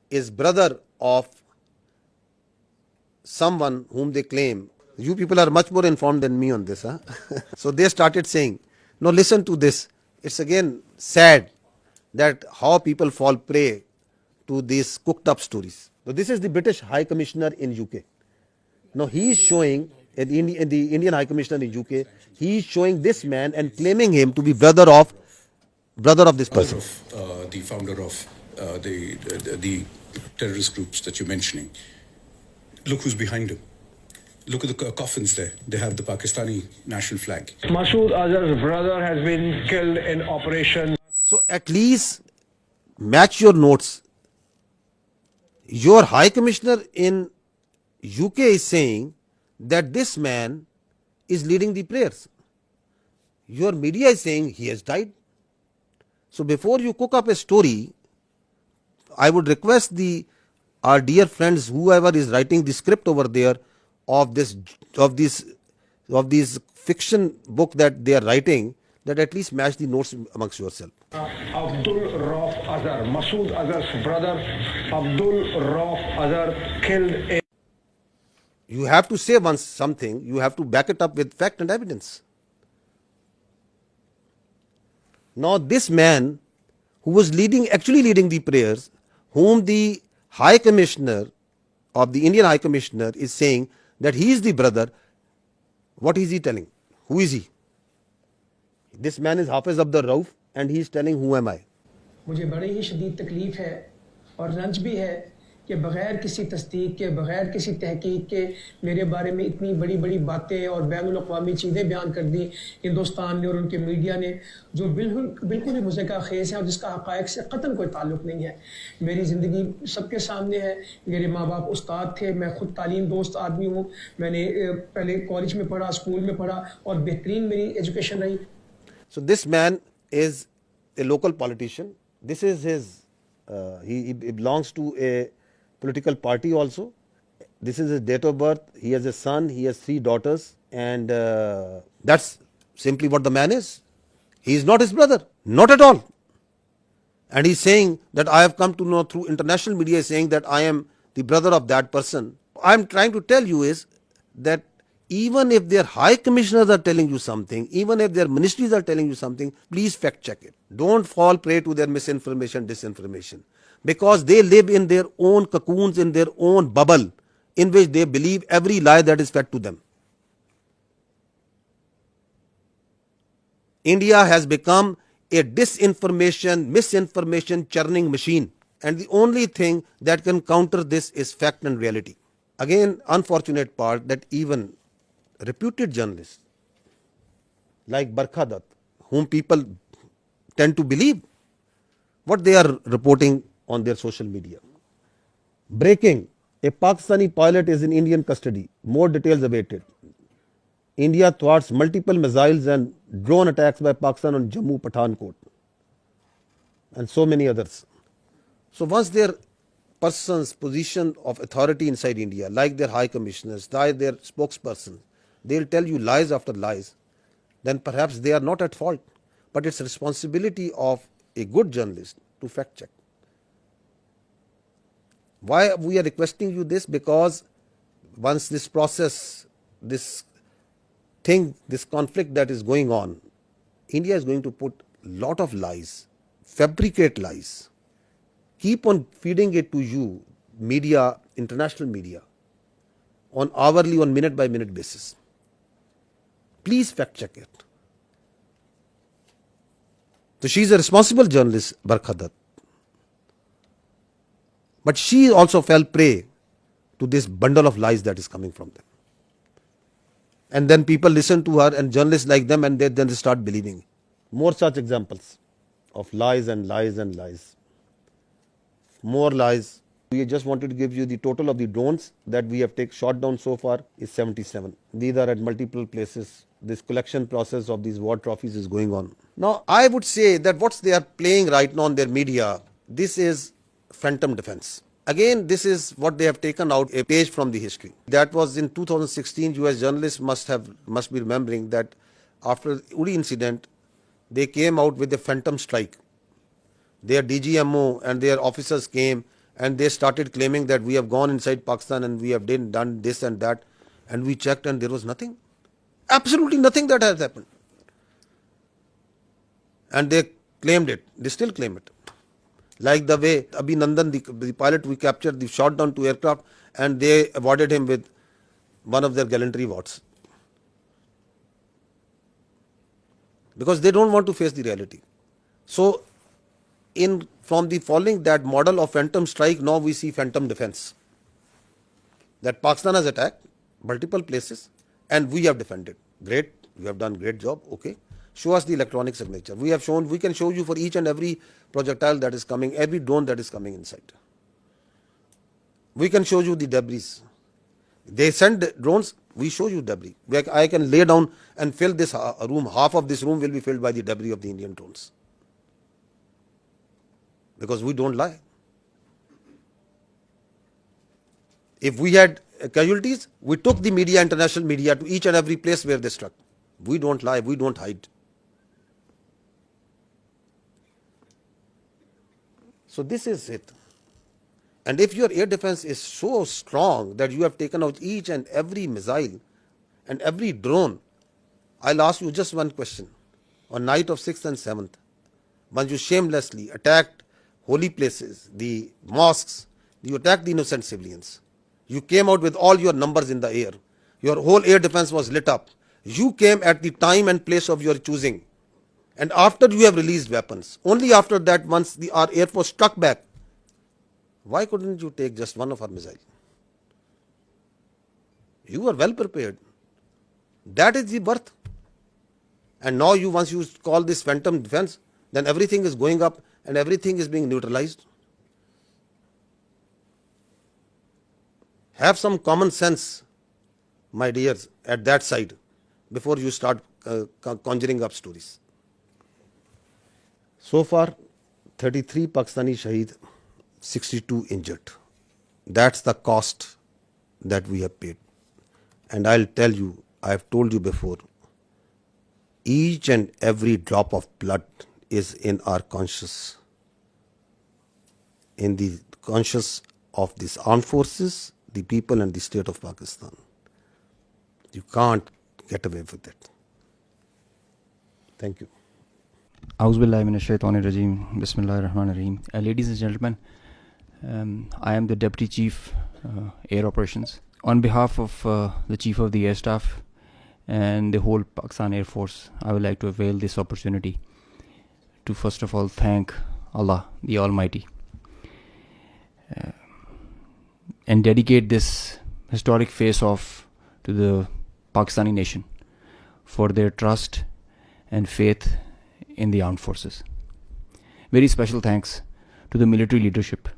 S1: is brother of someone whom they claim. You people are much more informed than me on this. Huh? So they started saying, no, listen to this. It's again sad that how people fall prey to these cooked up stories. So this is the British High Commissioner in UK. Now he is showing, the Indian High Commissioner in UK, he is showing this man and claiming him to be brother of this person.
S9: The founder of the terrorist groups that you're mentioning. Look who's behind him. Look at the coffins there. They have the Pakistani national flag.
S8: Masood Azhar's brother has been killed in operation.
S1: So at least match your notes. Your High Commissioner in UK is saying that this man is leading the prayers. Your media is saying he has died. So before you cook up a story, I would request our dear friends, whoever is writing the script over there of this fiction book that they are writing, that at least match the notes amongst yourself.
S8: Abdul Rauf Azhar, Masood Azhar's brother, Abdul Rauf Azhar killed in.
S1: You have to say once something, you have to back it up with fact and evidence. Now this man who was actually leading the prayers, whom the High Commissioner of the Indian High Commissioner is saying that he is the brother, what is he telling? Who is he? This man is Hafiz Abdul Rauf and he is telling who am I?
S17: मुझे बड़ी ही शदीद तकलीफ है और रंज भी है कि बग़ैर किसी तस्दीक के, बग़ैर किसी तहकीक के मेरे बारे में इतनी बड़ी बड़ी बातें और बैनुल-अक़वामी चीज़ें बयान कर दी हिंदुस्तान ने और उनके मीडिया ने, जो बिल्कुल ही मुज़क्का ख़ेज़ है और जिसका हक़ाइक़ से क़तन कोई ताल्लुक़ नहीं है। मेरी ज़िंदगी सबके सामने है। मेरे माँ बाप उस्ताद थे, मैं ख़ुद तालीम दोस्त आदमी हूँ। मैंने पहले कॉलेज में पढ़ा, स्कूल में पढ़ा और बेहतरीन मेरी एजुकेशन रही।
S1: So this man is a local politician. This is his, he belongs to a political party also. This is his date of birth. He has a son, he has 3 daughters, and that's simply what the man is. He is not his brother, not at all. And he's saying that I have come to know through international media saying that I am the brother of that person. I'm trying to tell you is that even if their high commissioners are telling you something, even if their ministries are telling you something, please fact check it. Don't fall prey to their misinformation, disinformation. Because they live in their own cocoons, in their own bubble, in which they believe every lie that is fed to them. India has become a disinformation, misinformation churning machine. And the only thing that can counter this is fact and reality. Again, unfortunate part that even reputed journalists like Barkha Dutt, whom people tend to believe what they are reporting on their social media. Breaking: a Pakistani pilot is in Indian custody. More details awaited. India thwarts multiple missiles and drone attacks by Pakistan on Jammu, Pathankot, and so many others. So once their person's position of authority inside India, like their high commissioners, like their spokespersons, they'll tell you lies after lies, then perhaps they are not at fault. But it's responsibility of a good journalist to fact check. Why we are requesting you this? Because once this process, this thing, this conflict that is going on, India is going to put lot of lies, fabricate lies, keep on feeding it to you, media, international media, on hourly, on minute by minute basis. Please fact check it. So she is a responsible journalist, Barkha Dutt. But she also fell prey to this bundle of lies that is coming from them. And then people listen to her and journalists like them, and then they start believing. More such examples of lies and lies and lies. More lies. We just wanted to give you the total of the drones that we have shot down so far is 77. These are at multiple places. This collection process of these war trophies is going on. Now, I would say that what they are playing right now on their media, this is phantom defense. Again, this is what they have taken out a page from the history. That was in 2016. US journalists must be remembering that after Uri incident, they came out with a phantom strike. Their DGMO and their officers came and they started claiming that we have gone inside Pakistan and we have done this and that, and we checked and there was nothing. Absolutely nothing that has happened. And they claimed it. They still claim it. Like the way Abhinandan, the pilot we captured, they shot down 2 aircraft and they awarded him with one of their gallantry awards. Because they don't want to face the reality. So, from the following that model of phantom strike, now we see phantom defense. That Pakistan has attacked multiple places and we have defended. Great, we have done great job, okay. Show us the electronic signature. We can show you for each and every projectile that is coming, every drone that is coming inside. We can show you the debris. They send drones, we show you debris. I can lay down and fill this room, half of this room will be filled by the debris of the Indian drones. Because we don't lie. If we had casualties, we took the media, international media, to each and every place where they struck. We don't lie, we don't hide. So this is it. And if your air defense is so strong that you have taken out each and every missile and every drone, I'll ask you just one question. On night of 6th and 7th, once you shamelessly attacked holy places, the mosques, you attacked the innocent civilians. You came out with all your numbers in the air. Your whole air defense was lit up. You came at the time and place of your choosing. And after you have released weapons, only after that, once our Air Force struck back, why couldn't you take just one of our missiles? You were well prepared. That is the birth. And now once you call this phantom defense, then everything is going up and everything is being neutralized. Have some common sense, my dears, at that side before you start conjuring up stories. So far, 33 Pakistani Shaheed, 62 injured. That's the cost that we have paid. And I'll tell you, I have told you before, each and every drop of blood is in our conscience, in the conscience of these armed forces, the people and the state of Pakistan. You can't get away with it. Thank you.
S7: Auzubillahi minash shaitanir rajeem. Bismillahir Rahmanir Rahim. Ladies and gentlemen, I am the Deputy Chief Air Operations. On behalf of the Chief of the Air Staff and the whole Pakistan Air Force, I would like to avail this opportunity to first of all thank Allah, the Almighty, and dedicate this historic face-off to the Pakistani nation for their trust and faith in the armed forces. Very special thanks to the military leadership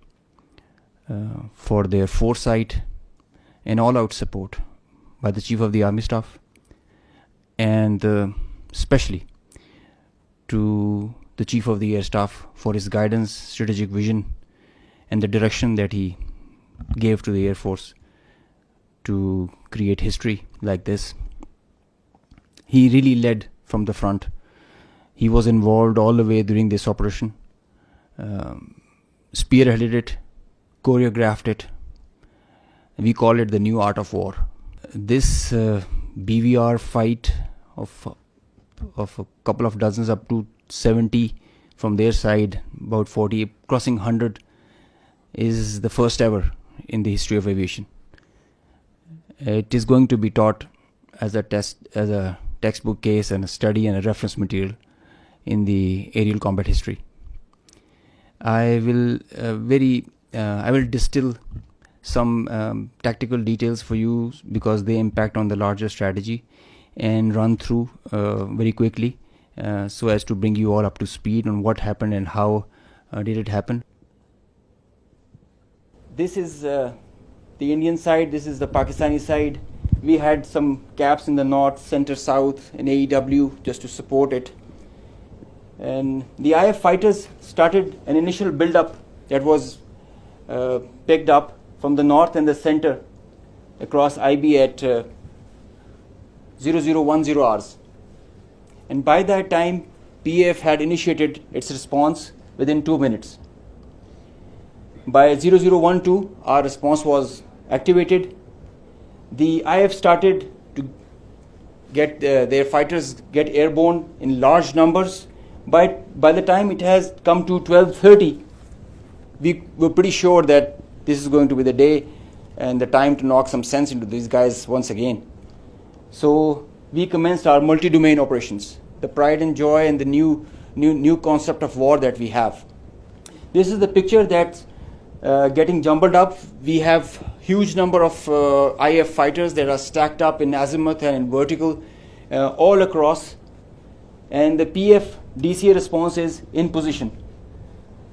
S7: for their foresight and all-out support by the Chief of the Army Staff, and especially to the Chief of the Air Staff for his guidance, strategic vision, and the direction that he gave to the Air Force to create history like this. He really led from the front. He was involved all the way during this operation, spearheaded it, choreographed it, We call it the new art of war. This BVR fight of a couple of dozens up to 70 from their side, about 40, crossing 100, is the first ever in the history of aviation. It is going to be taught as a textbook case and a study and a reference material in the aerial combat history. I will distill some tactical details for you because they impact on the larger strategy, and run through very quickly so as to bring you all up to speed on what happened and how did it happen. This is the Indian side, this is the Pakistani side. We had some gaps in the north, center, south, and AEW just to support it. And the IF fighters started an initial build-up that was picked up from the north and the center across IB at 0010 hours. And by that time, PAF had initiated its response within 2 minutes. By 0012, our response was activated. The IF started to get their fighters get airborne in large numbers. By the time it has come to 12:30, we were pretty sure that this is going to be the day and the time to knock some sense into these guys once again. So we commenced our multi-domain operations, the pride and joy and the new concept of war that we have. This is the picture that's getting jumbled up. We have huge number of IF fighters that are stacked up in azimuth and in vertical all across, and the PF DCA response is in position.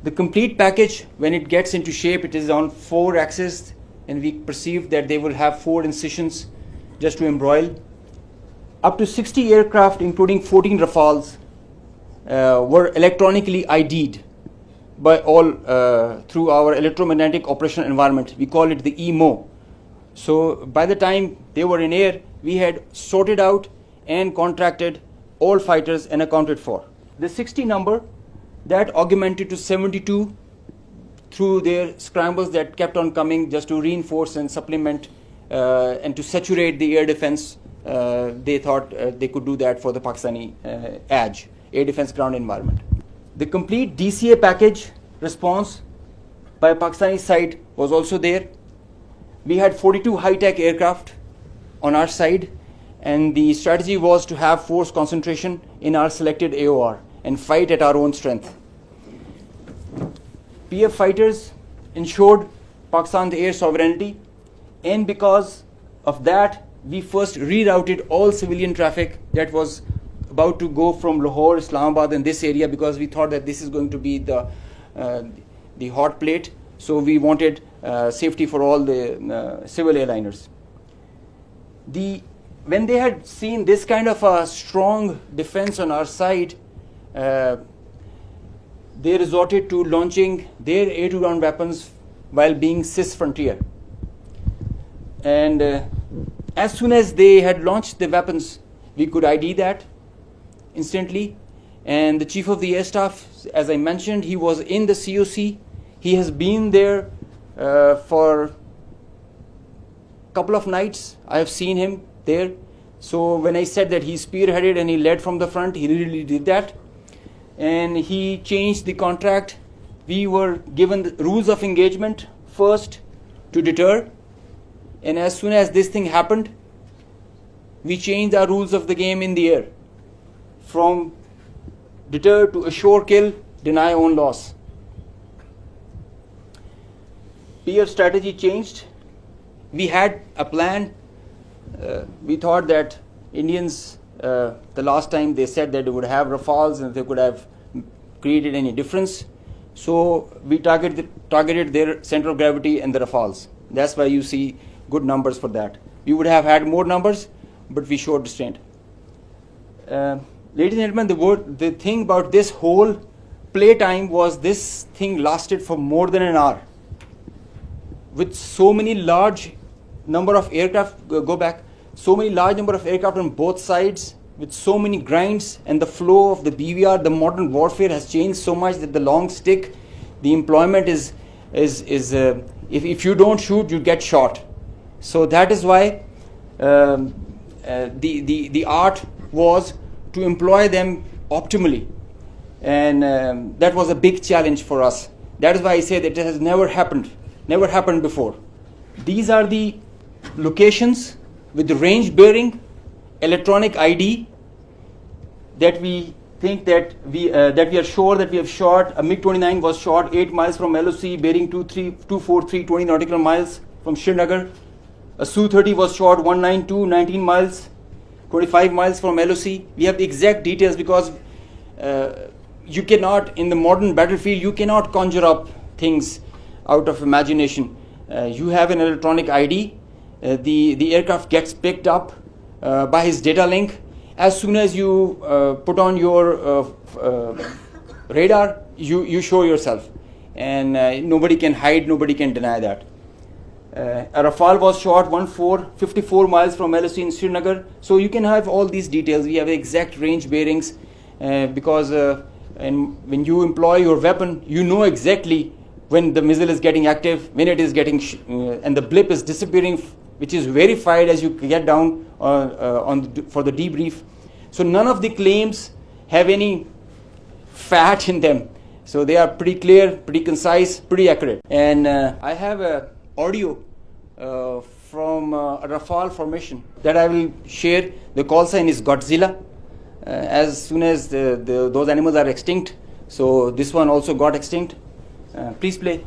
S7: The complete package, when it gets into shape, it is on 4 axes, and we perceive that they will have 4 incisions just to embroil. Up to 60 aircraft, including 14 Rafales, were electronically ID'd by all through our electromagnetic operational environment. We call it the EMO. So by the time they were in air, we had sorted out and contracted all fighters and accounted for. The 60 number, that augmented to 72 through their scrambles that kept on coming just to reinforce and supplement and to saturate the air defense. They thought they could do that for the Pakistani ADG, air defense ground environment. The complete DCA package response by Pakistani side was also there. We had 42 high-tech aircraft on our side, and the strategy was to have force concentration in our selected AOR and fight at our own strength. PF fighters ensured Pakistan's air sovereignty, and because of that, we first rerouted all civilian traffic that was about to go from Lahore, Islamabad, and this area, because we thought that this is going to be the hot plate. So we wanted safety for all the civil airliners. When they had seen this kind of a strong defense on our side, they resorted to launching their air-to-ground weapons while being cis-frontier. And as soon as they had launched the weapons, we could ID that instantly. And the Chief of the Air Staff, as I mentioned, he was in the COC. He has been there for a couple of nights. I have seen him there. So when I said that he spearheaded and he led from the front, he really did that. And he changed the contract. We were given the rules of engagement first to deter. And as soon as this thing happened, we changed our rules of the game in the air. From deter to assure kill, deny own loss. PF strategy changed. We had a plan. We thought that Indians, the last time they said that they would have Rafales and they could have created any difference. So we targeted their center of gravity and the Rafales. That's why you see good numbers for that. We would have had more numbers, but we showed restraint. Ladies and gentlemen, the thing about this whole playtime was this thing lasted for more than an hour. With so many large number of aircraft, so many large number of aircraft on both sides, with so many grinds, and the flow of the BVR, the modern warfare has changed so much that the long stick, the employment is if you don't shoot, you get shot. So that is why the art was to employ them optimally, and that was a big challenge for us. That is why I say that it has never happened before. These are the locations with the range bearing electronic ID that we think that we are sure that we have shot. A MiG-29 was shot 8 miles from LOC, bearing 24320 nautical miles from Srinagar. A Su-30 was shot 192 19 miles, 25 miles from LOC. We have the exact details because you cannot, in the modern battlefield, you cannot conjure up things out of imagination. You have an electronic ID. The aircraft gets picked up by his data link. As soon as you put on your radar, you show yourself, and nobody can hide, nobody can deny that. A Rafale was shot 54 miles from LOC in Srinagar. So you can have all these details. We have exact range bearings because and when you employ your weapon, you know exactly when the missile is getting active, when it is getting and the blip is disappearing, which is verified as you get down for the debrief. So none of the claims have any fat in them. So they are pretty clear, pretty concise, pretty accurate. And I have a audio from a Rafale formation that I will share. The call sign is Godzilla. As soon as those animals are extinct, so this one also got extinct. Please play.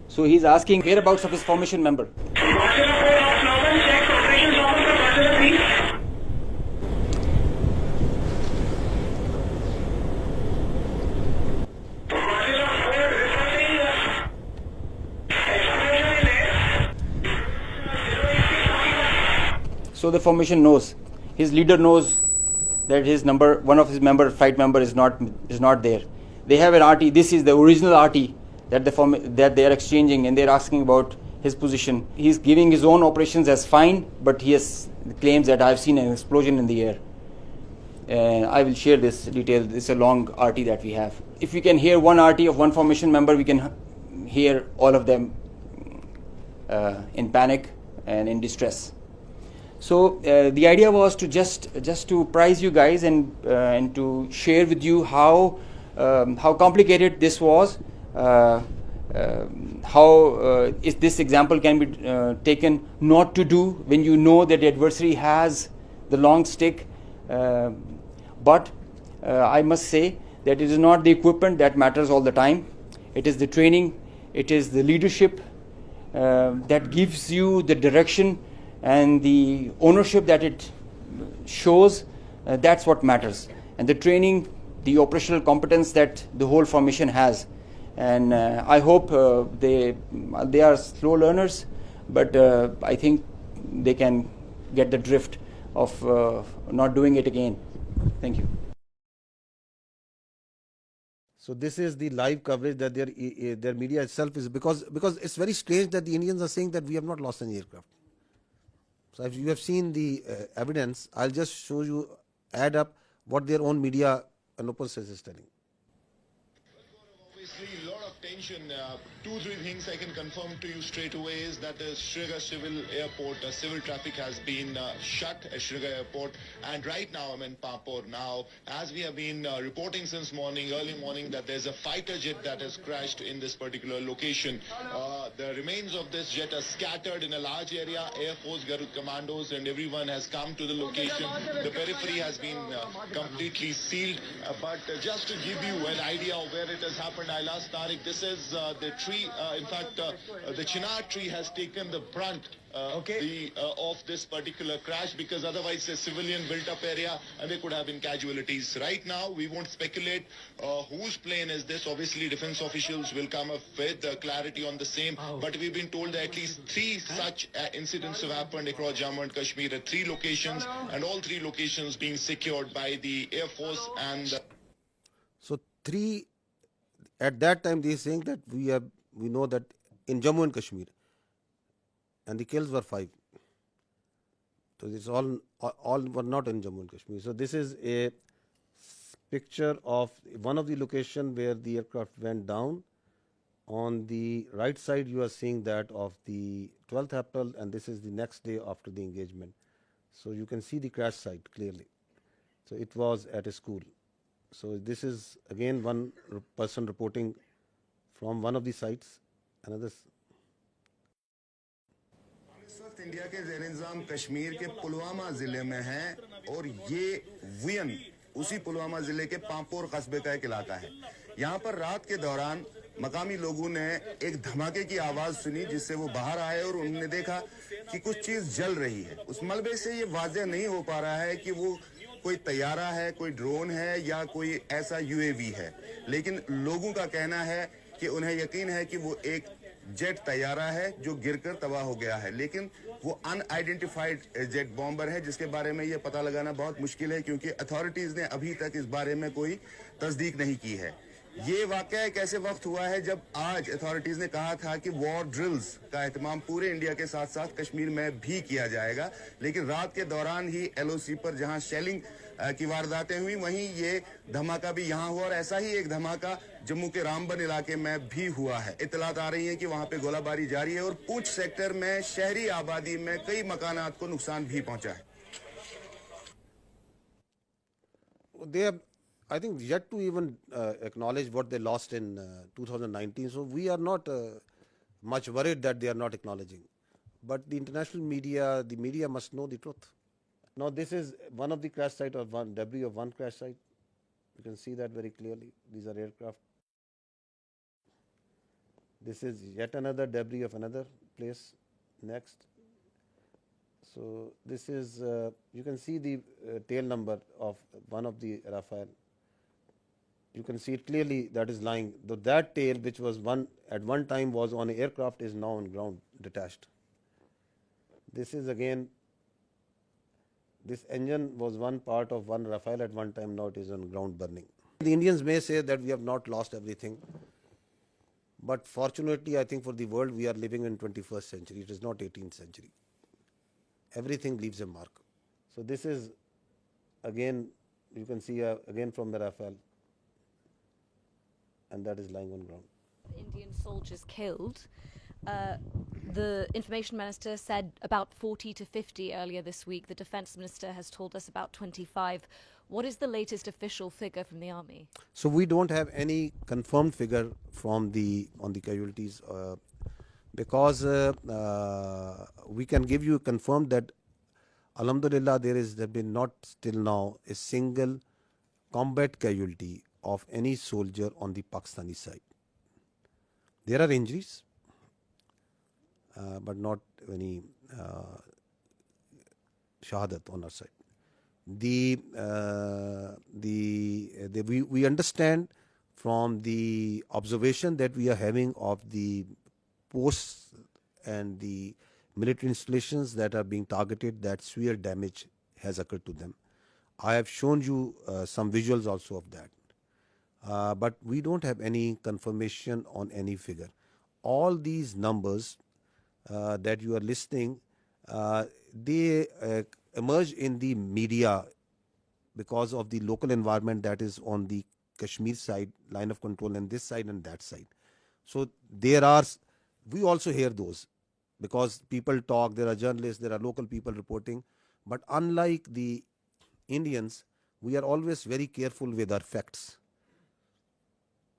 S7: So he's asking whereabouts of his formation member. So the formation knows, his leader knows that his number, one of his flight member is not there. They have an RT. This is the original RT that they are exchanging, and they are asking about his position. He's giving his own operations as fine, but he claims that I've seen an explosion in the air. And I will share this detail. It's a long RT that we have. If we can hear one RT of one formation member, we can hear all of them in panic and in distress. So the idea was to just to prize you guys and to share with you how complicated this was, how if this example can be taken not to do when you know that the adversary has the long stick. But I must say that it is not the equipment that matters all the time. It is the training, it is the leadership that gives you the direction and the ownership that it shows. That's what matters. And the training, the operational competence that the whole formation has. And I hope they are slow learners, but I think they can get the drift of not doing it again. Thank you.
S1: So this is the live coverage that their media itself is, because it's very strange that the Indians are saying that we have not lost any aircraft. So if you have seen the evidence, I'll just show you, add up what their own media and opposition is telling.
S16: Obviously, a lot of tension. 2-3 things I can confirm to you straight away is that the Srinagar Civil Airport, civil traffic has been shut at Srinagar Airport. And right now I'm in Papur. Now, as we have been reporting since early morning, that there's a fighter jet that has crashed in this particular location. The remains of this jet are scattered in a large area. Air Force, Garud commandos and everyone has come to the location. The periphery has been completely sealed. But just to give you an idea of where it has happened, I'll ask Tariq. This is the tree. In fact, the chinar tree has taken the brunt of this particular crash, because otherwise it's a civilian built-up area and there could have been casualties. Right now, we won't speculate whose plane is this. Obviously, defense officials will come up with clarity on the same. But we've been told that at least 3 such incidents have happened across Jammu and Kashmir at 3 locations, and all 3 locations being secured by the Air Force and.
S1: So 3. At that time, they are saying that we know that in Jammu and Kashmir, and the kills were 5. So this all were not in Jammu and Kashmir. So this is a picture of one of the location where the aircraft went down. On the right side, you are seeing that of the 12th April, and this is the next day after the engagement. So you can see the crash site clearly. So it was at a school. So this is again one person reporting from one of the sites. Another.
S16: इस वक्त India के ज़ेर इंतज़ाम कश्मीर के पुलवामा जिले में हैं और ये वियन उसी पुलवामा जिले के पांपोर कस्बे का एक इलाका है। यहाँ पर रात के दौरान मकामी लोगों ने एक धमाके की आवाज सुनी, जिससे वो बाहर आए और उन्होंने देखा कि कुछ चीज जल रही है। उस मलबे से ये वाज़ेह नहीं हो पा रहा है कि वो कोई तैयारा है, कोई ड्रोन है या कोई ऐसा यूएवी है, लेकिन लोगों का कहना है कि उन्हें यकीन है कि वो एक जेट तैयारा है जो गिरकर तबाह हो गया है, लेकिन वो अनआइडेंटिफाइड जेट बॉम्बर है जिसके बारे में ये पता लगाना बहुत मुश्किल है, क्योंकि अथॉरिटीज ने अभी तक इस बारे में कोई तस्दीक नहीं की है। ये वाकया एक ऐसे वक्त हुआ है जब आज अथॉरिटीज ने कहा था कि वॉर ड्रिल्स का एहतमाम पूरे इंडिया के साथ साथ कश्मीर में भी किया जाएगा, लेकिन रात के दौरान ही एलओसी पर जहां शेलिंग की वारदातें हुई, वहीं ये धमाका भी यहां हुआ और ऐसा ही एक धमाका जम्मू के रामबन इलाके में भी हुआ है। इत्तलात आ रही है कि वहां पे गोलाबारी जारी है और पूंछ सेक्टर में शहरी आबादी में कई मकानात को नुकसान भी पहुंचा है।
S1: I think yet to even acknowledge what they lost in 2019. So we are not much worried that they are not acknowledging. But the international media, the media must know the truth. Now this is one of the crash site of one debris of one crash site. You can see that very clearly. These are aircraft. This is yet another debris of another place. Next. So this is, you can see the tail number of one of the Rafale. You can see it clearly that is lying. Though that tail, which was at one time was on an aircraft, is now on ground, detached. This is again, this engine was one part of one Rafale at one time, now it is on ground burning. The Indians may say that we have not lost everything, but fortunately I think for the world we are living in 21st century, it is not 18th century. Everything leaves a mark. So this is again, you can see again from the Rafale, and that is lying on ground.
S10: Indian soldiers killed. The information minister said about 40 to 50 earlier this week. The defense minister has told us about 25. What is the latest official figure from the army?
S1: So we don't have any confirmed figure from on the casualties, because we can give you confirmed that Alhamdulillah there has been not till now a single combat casualty of any soldier on the Pakistani side. There are injuries, but not any shahadat on our side. We understand from the observation that we are having of the posts and the military installations that are being targeted, that severe damage has occurred to them. I have shown you some visuals also of that. But we don't have any confirmation on any figure. All these numbers that you are listening, they emerge in the media because of the local environment that is on the Kashmir side, line of control, and this side and that side. So we also hear those because people talk, there are journalists, there are local people reporting. But unlike the Indians, we are always very careful with our facts.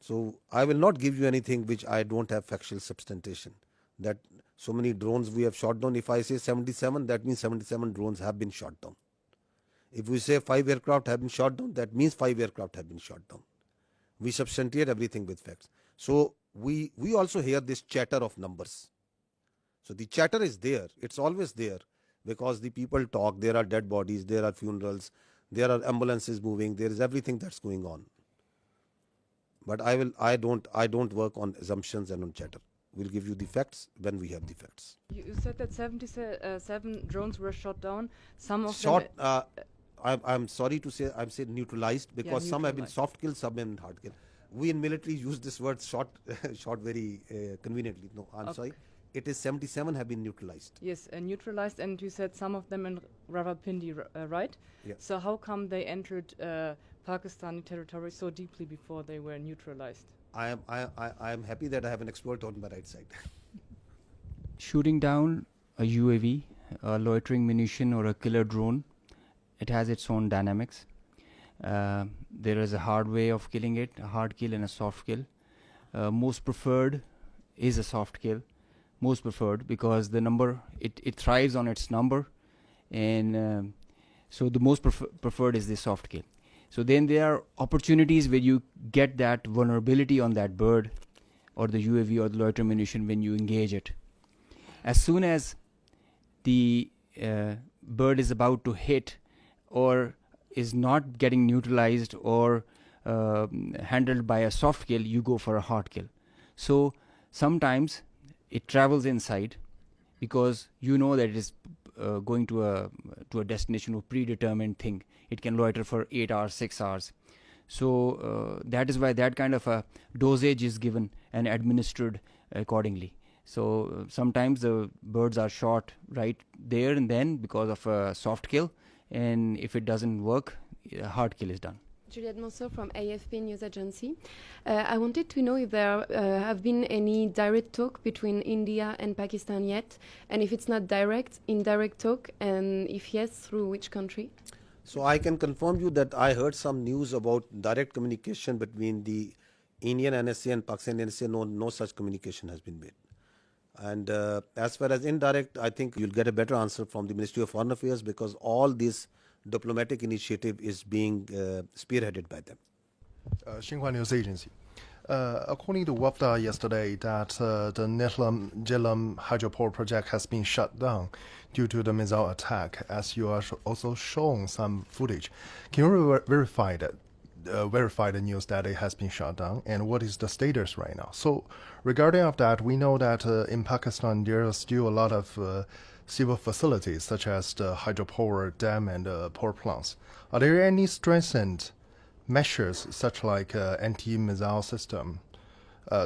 S1: So I will not give you anything which I don't have factual substantiation. That so many drones we have shot down. If I say 77, that means 77 drones have been shot down. If we say 5 aircraft have been shot down, that means 5 aircraft have been shot down. We substantiate everything with facts. So we also hear this chatter of numbers. So the chatter is there. It's always there because the people talk. There are dead bodies. There are funerals. There are ambulances moving. There is everything that's going on. But I don't work on assumptions and on chatter. We'll give you the facts when we have the facts.
S14: You said that 77 drones were shot down. Some of
S1: them.
S14: I'm
S1: sorry to say, I'm saying neutralized because some have been soft killed, some have been hard killed. We in military use this word shot very conveniently. No, I'm sorry. It is 77 have been neutralized.
S14: Yes, neutralized, and you said some of them in Rawalpindi, right?
S1: Yeah.
S14: So how come they entered Pakistani territory so deeply before they were neutralized?
S1: I am happy that I have an expert on my right side.
S7: Shooting down a UAV, a loitering munition, or a killer drone, it has its own dynamics. There is a hard way of killing it, a hard kill and a soft kill. Most preferred is a soft kill. Most preferred because the number, it thrives on its number, and so the most preferred is the soft kill. So then there are opportunities where you get that vulnerability on that bird or the UAV or the loiter munition when you engage it. As soon as the bird is about to hit or is not getting neutralized or handled by a soft kill, you go for a hard kill. So sometimes it travels inside because you know that it is going to a destination or predetermined thing. It can loiter for 8 hours, 6 hours. So that is why that kind of a dosage is given and administered accordingly. So sometimes the birds are shot right there and then because of a soft kill, and if it doesn't work, a hard kill is done.
S19: Juliette Monceau from AFP News Agency. I wanted to know if there have been any direct talk between India and Pakistan yet, and if it's not direct, indirect talk, and if yes, through which country?
S1: So I can confirm you that I heard some news about direct communication between the Indian NSA and Pakistan NSA. No such communication has been made. And as far as indirect, I think you'll get a better answer from the Ministry of Foreign Affairs because all this diplomatic initiative is being spearheaded by them.
S20: Xinhua News Agency. According to WAFDA yesterday, that the Netlam Jhelum hydroport project has been shut down due to the missile attack, as you are also shown some footage. Can you verify the news that it has been shut down, and what is the status right now? So regarding of that, we know that in Pakistan there are still a lot of civil facilities such as the hydropower dam and power plants. Are there any strengthened measures such like anti-missile system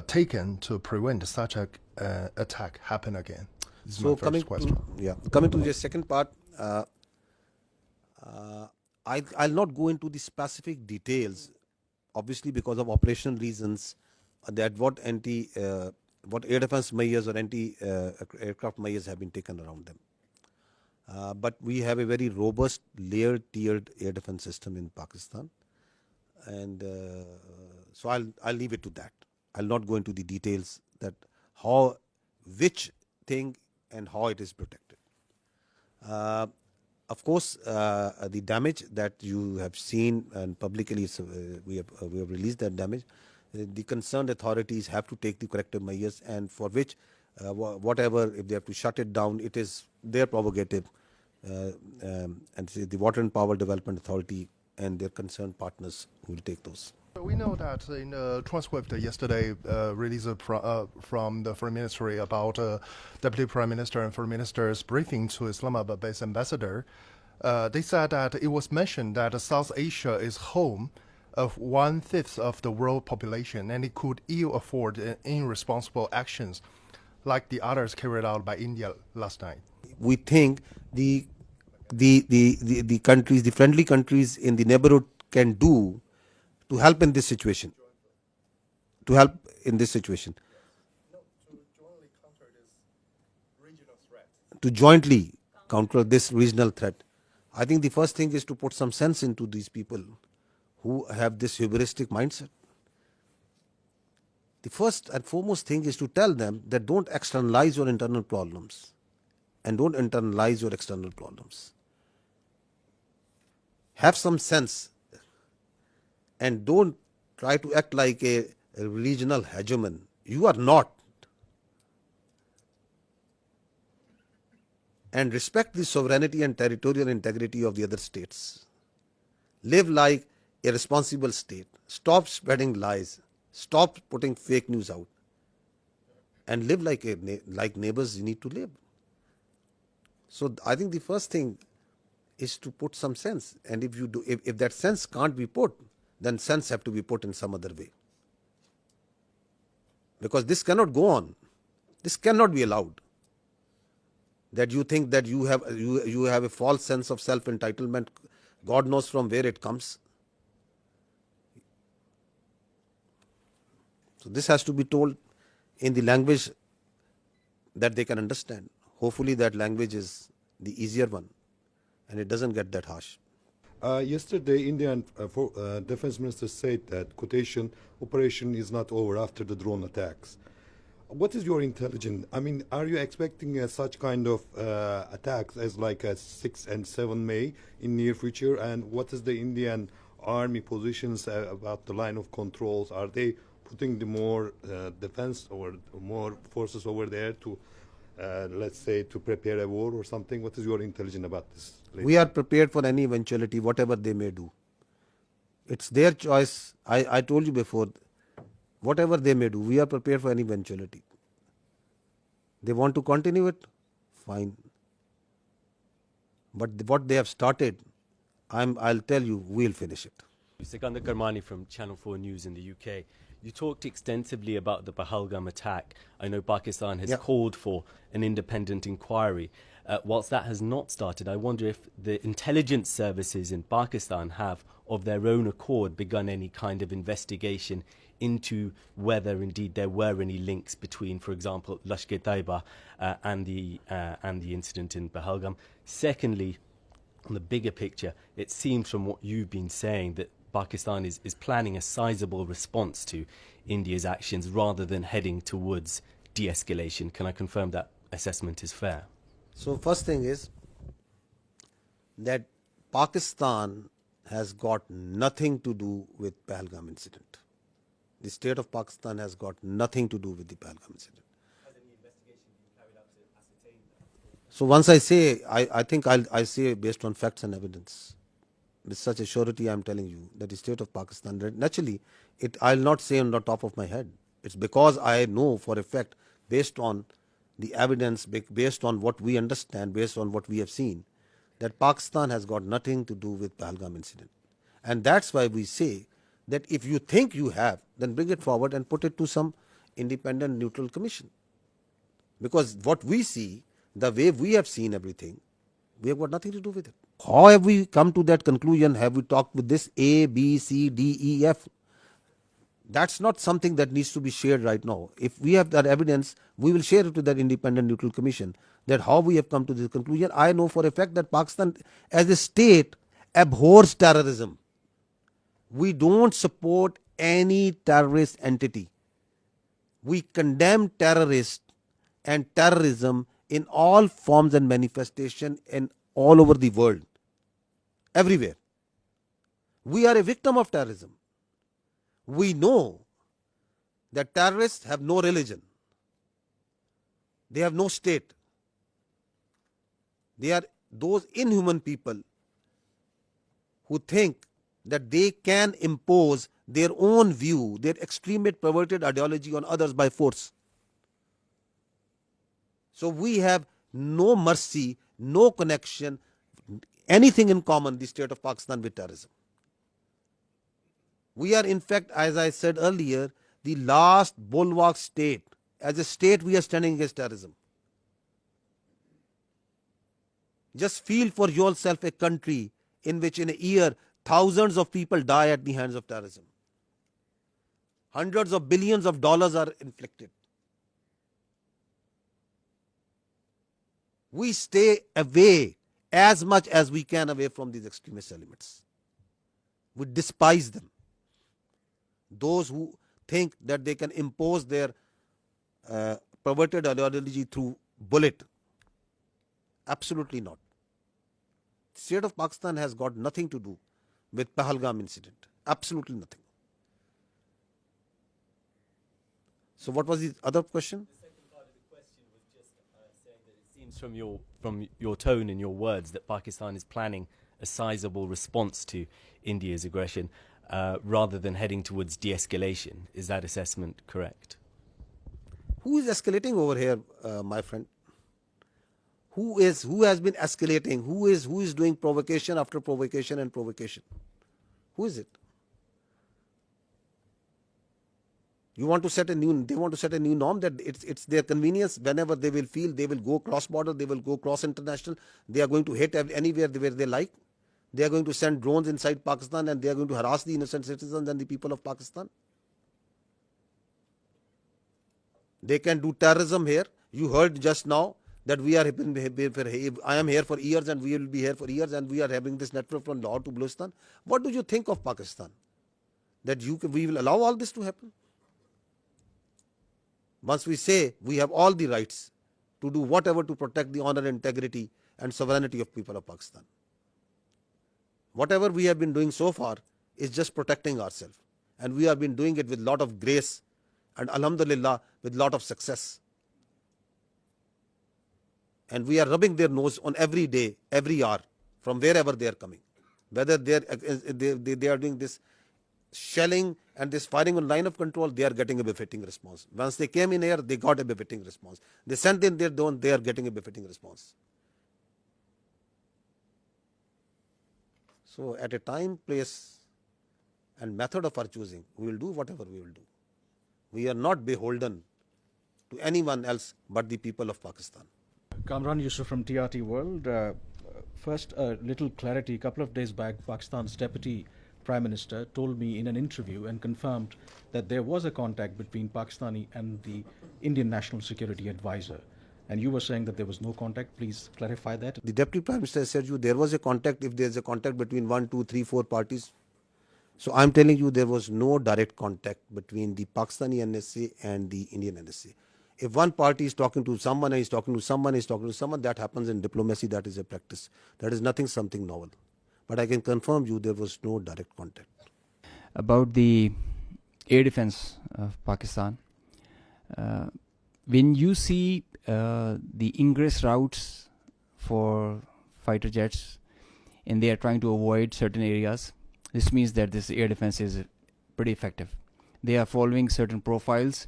S20: taken to prevent such a attack happen again? This is my first question.
S1: Coming to the second part, I'll not go into the specific details, obviously because of operational reasons, that what air defense measures or anti-aircraft measures have been taken around them. But we have a very robust layered tiered air defense system in Pakistan, and so I'll leave it to that. I'll not go into the details that which thing and how it is protected. Of course, the damage that you have seen and publicly we have released that damage. The concerned authorities have to take the corrective measures, and for which whatever, if they have to shut it down, it is their prerogative, and the Water and Power Development Authority and their concerned partners will take those.
S20: We know that in the transcript yesterday released from the Foreign Ministry about Deputy Prime Minister and Foreign Minister's briefing to Islamabad-based ambassador, they said that it was mentioned that South Asia is home of 1/5 of the world population, and it could ill afford irresponsible actions like the others carried out by India last night.
S1: We think the countries, the friendly countries in the neighborhood can do to help in this situation. To jointly counter this regional threat. I think the first thing is to put some sense into these people who have this hubristic mindset. The first and foremost thing is to tell them that don't externalize your internal problems and don't internalize your external problems. Have some sense and don't try to act like a regional hegemon. You are not. And respect the sovereignty and territorial integrity of the other states. Live like a responsible state. Stop spreading lies. Stop putting fake news out. And live like neighbors you need to live. So I think the first thing is to put some sense. And if that sense can't be put, then sense have to be put in some other way. Because this cannot go on. This cannot be allowed. That you think that you have a false sense of self-entitlement. God knows from where it comes. So this has to be told in the language that they can understand. Hopefully that language is the easier one and it doesn't get that harsh.
S6: Yesterday, Indian Defense Minister said that quotation operation is not over after the drone attacks. What is your intelligence? I mean, are you expecting such kind of attacks as like a 6 and 7 May in near future? And what is the Indian army positions about the line of controls? Are they putting the more defense or more forces over there to, let's say, to prepare a war or something? What is your intelligence about this?
S1: We are prepared for any eventuality, whatever they may do. It's their choice. I told you before, whatever they may do, we are prepared for any eventuality. They want to continue it, fine. But what they have started, I'll tell you, we'll finish it.
S22: Sikandar Karmani from Channel 4 News in the UK. You talked extensively about the Pahalgam attack. I know Pakistan has called for an independent inquiry. Whilst that has not started, I wonder if the intelligence services in Pakistan have, of their own accord, begun any kind of investigation into whether indeed there were any links between, for example, Lashkar-e-Taiba and the incident in Pahalgam. Secondly, on the bigger picture, it seems from what you've been saying that Pakistan is planning a sizable response to India's actions rather than heading towards de-escalation. Can I confirm that assessment is fair?
S1: So first thing is that Pakistan has got nothing to do with Pahalgam incident. The state of Pakistan has got nothing to do with the Pahalgam incident.
S22: Has any investigation been carried out to ascertain that?
S1: So once I say, I think I say based on facts and evidence. With such a surety, I am telling you that the state of Pakistan, naturally, I'll not say on the top of my head. It's because I know for a fact, based on the evidence, based on what we understand, based on what we have seen, that Pakistan has got nothing to do with Pahalgam incident. And that's why we say that if you think you have, then bring it forward and put it to some independent neutral commission. Because what we see, the way we have seen everything, we have got nothing to do with it. How have we come to that conclusion? Have we talked with this A, B, C, D, E, F? That's not something that needs to be shared right now. If we have that evidence, we will share it to that independent neutral commission. That how we have come to this conclusion. I know for a fact that Pakistan as a state abhors terrorism. We don't support any terrorist entity. We condemn terrorists and terrorism in all forms and manifestation in all over the world. Everywhere. We are a victim of terrorism. We know that terrorists have no religion. They have no state. They are those inhuman people who think that they can impose their own view, their extremist perverted ideology on others by force. So we have no mercy, no connection, anything in common, the state of Pakistan, with terrorism. We are, in fact, as I said earlier, the last bulwark state. As a state, we are standing against terrorism. Just feel for yourself a country in which in a year, thousands of people die at the hands of terrorism. Hundreds of billions of dollars are inflicted. We stay away as much as we can away from these extremist elements. We despise them. Those who think that they can impose their perverted ideology through bullet. Absolutely not. The state of Pakistan has got nothing to do with Pahalgam incident. Absolutely nothing. So what was the other question?
S22: The second part of the question was just saying that it seems from your tone and your words that Pakistan is planning a sizable response to India's aggression rather than heading towards de-escalation. Is that assessment correct?
S1: Who is escalating over here, my friend? Who has been escalating? Who is doing provocation after provocation and provocation? Who is it? They want to set a new norm that it's their convenience. Whenever they will feel, they will go cross border, they will go cross international. They are going to hit anywhere where they like. They are going to send drones inside Pakistan and they are going to harass the innocent citizens and the people of Pakistan. They can do terrorism here. You heard just now that I am here for years and we will be here for years and we are having this network from Lahore to Baluchistan. What do you think of Pakistan? That we will allow all this to happen? Once we say we have all the rights to do whatever to protect the honor, integrity and sovereignty of people of Pakistan. Whatever we have been doing so far is just protecting ourselves. And we have been doing it with lot of grace and alhamdulillah with lot of success. And we are rubbing their nose on every day, every hour, from wherever they are coming. Whether they are doing this shelling and this firing on line of control, they are getting a befitting response. Once they came in here, they got a befitting response. They sent in their drone, they are getting a befitting response. So at a time, place and method of our choosing, we will do whatever we will do. We are not beholden to anyone else but the people of Pakistan.
S2: Kamran Yusuf from TRT World. First, a little clarity. A couple of days back, Pakistan's Deputy Prime Minister told me in an interview and confirmed that there was a contact between Pakistani and the Indian National Security Advisor. And you were saying that there was no contact. Please clarify that.
S1: The Deputy Prime Minister said there was a contact if there is a contact between 1, 2, 3, 4 parties. So I'm telling you there was no direct contact between the Pakistani NSA and the Indian NSA. If one party is talking to someone and is talking to someone, that happens in diplomacy, that is a practice. That is something novel. But I can confirm you there was no direct contact.
S7: About the air defense of Pakistan, when you see the ingress routes for fighter jets and they are trying to avoid certain areas, this means that this air defense is pretty effective. They are following certain profiles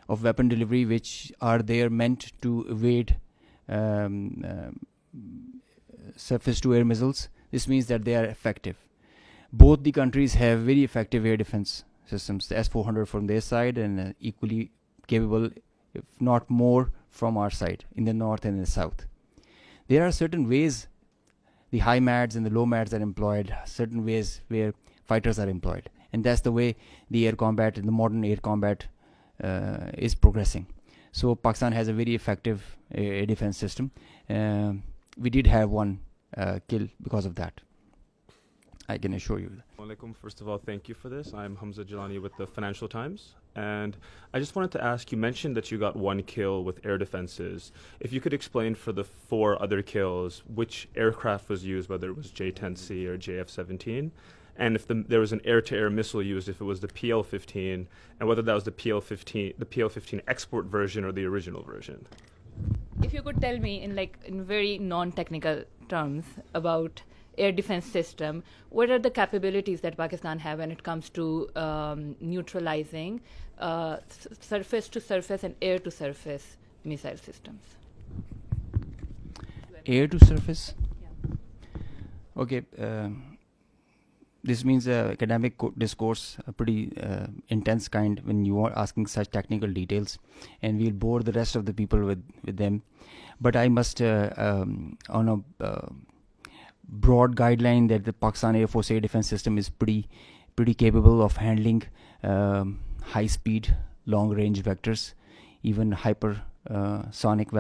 S7: of weapon delivery which are there meant to evade surface to air missiles. This means that they are effective. Both the countries have very effective air defense systems, the S-400 from their side and equally capable, if not more, from our side in the north and in the south. There are certain ways the high MADs and the low MADs are employed, certain ways where fighters are employed, and that's the way the air combat and the modern air combat is progressing. So Pakistan has a very effective air defense system. We did have one kill because of that, I can assure you.
S11: Alaikum. First of all, thank you for this. I'm Hamza Jalani with the Financial Times. And I just wanted to ask, you mentioned that you got one kill with air defenses. If you could explain for the 4 other kills, which aircraft was used, whether it was J-10C or JF-17, and if there was an air-to-air missile used, if it was the PL-15, and whether that was the PL-15 export version or the original version.
S23: If you could tell me in very non-technical terms about air defense system, what are the capabilities that Pakistan have when it comes to neutralizing surface to surface and air to surface missile systems?
S7: Air to surface? Yeah. Okay. This means academic discourse, a pretty intense kind when you are asking such technical details, and we'll bore the rest of the people with them. But I must, on a broad guideline, that the Pakistan Air Force air defense system is pretty capable of handling high-speed, long-range vectors, even hypersonic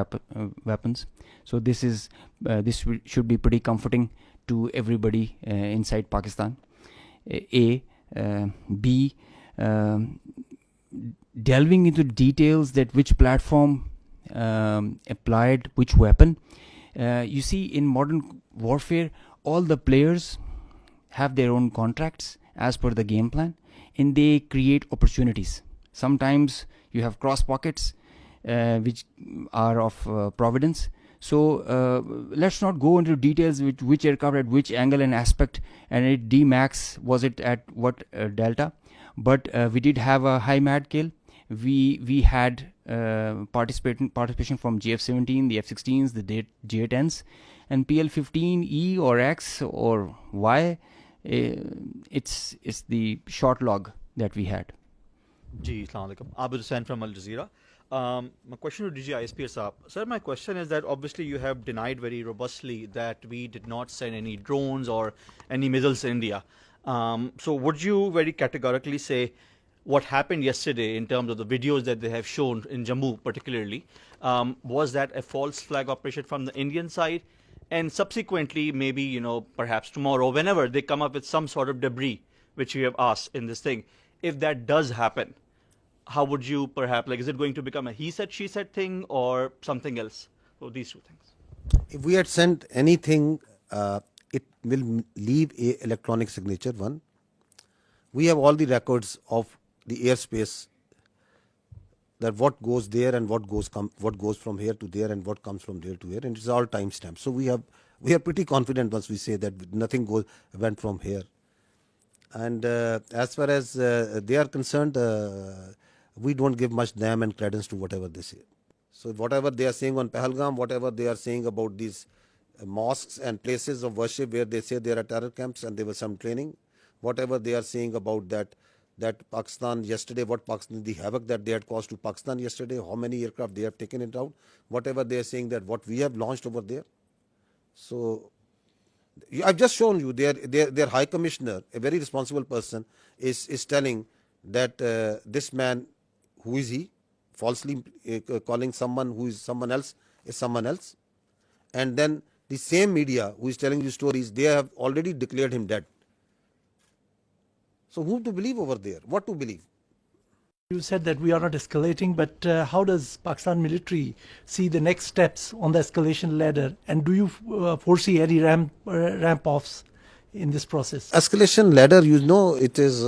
S7: weapons. So this should be pretty comforting to everybody inside Pakistan. B, delving into details that which platform applied which weapon. You see, in modern warfare, all the players have their own contracts as per the game plan, and they create opportunities. Sometimes you have cross pockets which are of providence. So let's not go into details with which aircraft at which angle and aspect, and it D-max was it at what delta. But we did have a high MAD kill. We had participation from JF-17, the F-16s, the J-10s, and PL-15E or X or Y. It's the short log that we had.
S12: Ji, Assalamu alaikum. Abid Hussain from Al Jazeera. My question to DG ISPR Saab. Sir, my question is that obviously you have denied very robustly that we did not send any drones or any missiles to India. So would you very categorically say what happened yesterday in terms of the videos that they have shown in Jammu particularly, was that a false flag operation from the Indian side? And subsequently, maybe, you know, perhaps tomorrow, whenever they come up with some sort of debris, which you have asked in this thing, if that does happen, how would you perhaps, like, is it going to become a he said, she said thing or something else? So these two things.
S1: If we had sent anything, it will leave a electronic signature one. We have all the records of the airspace, that what goes there and what goes from here to there and what comes from there to here, and it's all timestamped. So we are pretty confident once we say that nothing went from here. And as far as they are concerned, we don't give much damn and credence to whatever they say. So whatever they are saying on Pahalgam, whatever they are saying about these mosques and places of worship where they say there are terror camps and there was some training, whatever they are saying about that Pakistan yesterday, the havoc that they had caused to Pakistan yesterday, how many aircraft they have taken it out, whatever they are saying that what we have launched over there. So I've just shown you their High Commissioner, a very responsible person, is telling that this man, who is he, falsely calling someone who is someone else is someone else. And then the same media who is telling you stories, they have already declared him dead. So who to believe over there? What to believe?
S13: You said that we are not escalating, but how does Pakistan military see the next steps on the escalation ladder? And do you foresee any ramp-offs in this process?
S1: Escalation ladder, you know, it is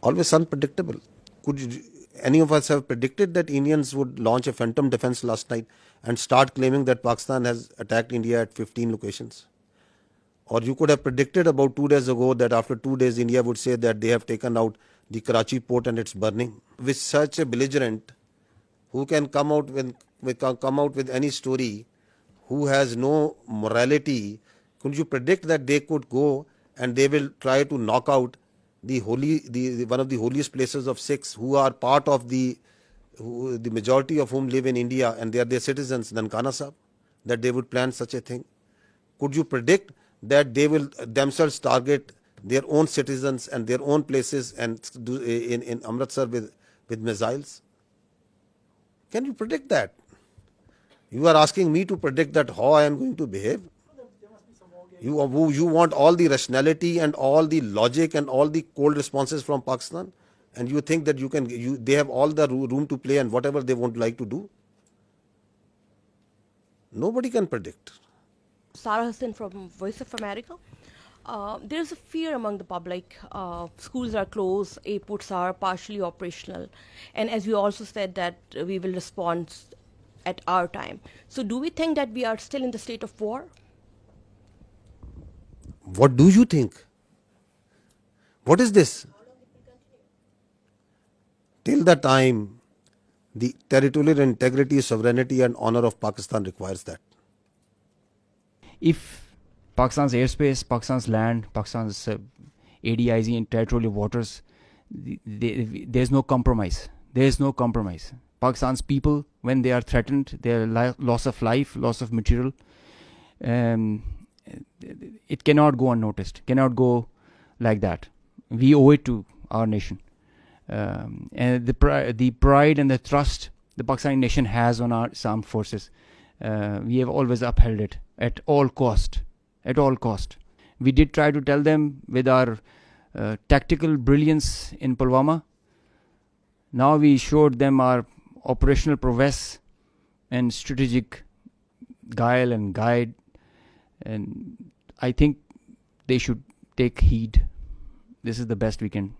S1: always unpredictable. Could any of us have predicted that Indians would launch a phantom defense last night and start claiming that Pakistan has attacked India at 15 locations? Or you could have predicted about 2 days ago that after 2 days India would say that they have taken out the Karachi port and it's burning. With such a belligerent who can come out with any story, who has no morality, could you predict that they could go and they will try to knock out the one of the holiest places of Sikhs who are part of the majority of whom live in India and they are their citizens, Nankana Sahib, that they would plan such a thing? Could you predict that they will themselves target their own citizens and their own places and do in Amritsar with missiles? Can you predict that? You are asking me to predict that how I am going to behave? You want all the rationality and all the logic and all the cold responses from Pakistan, and you think that they have all the room to play and whatever they want like to do? Nobody can predict.
S21: Sarah Hassan from Voice of America. There's a fear among the public. Schools are closed, airports are partially operational, and as we also said that we will respond at our time. So do we think that we are still in the state of war?
S1: What do you think? What is this? Till the time the territorial integrity, sovereignty and honor of Pakistan requires that.
S7: If Pakistan's airspace, Pakistan's land, Pakistan's ADIZ and territorial waters, there's no compromise. There's no compromise. Pakistan's people, when they are threatened, their loss of life, loss of material, it cannot go unnoticed, cannot go like that. We owe it to our nation. And the pride and the trust the Pakistani nation has on our armed forces, we have always upheld it at all cost. At all cost. We did try to tell them with our tactical brilliance in Pulwama. Now we showed them our operational prowess and strategic guile and guide, and I think they should take heed. This is the best we can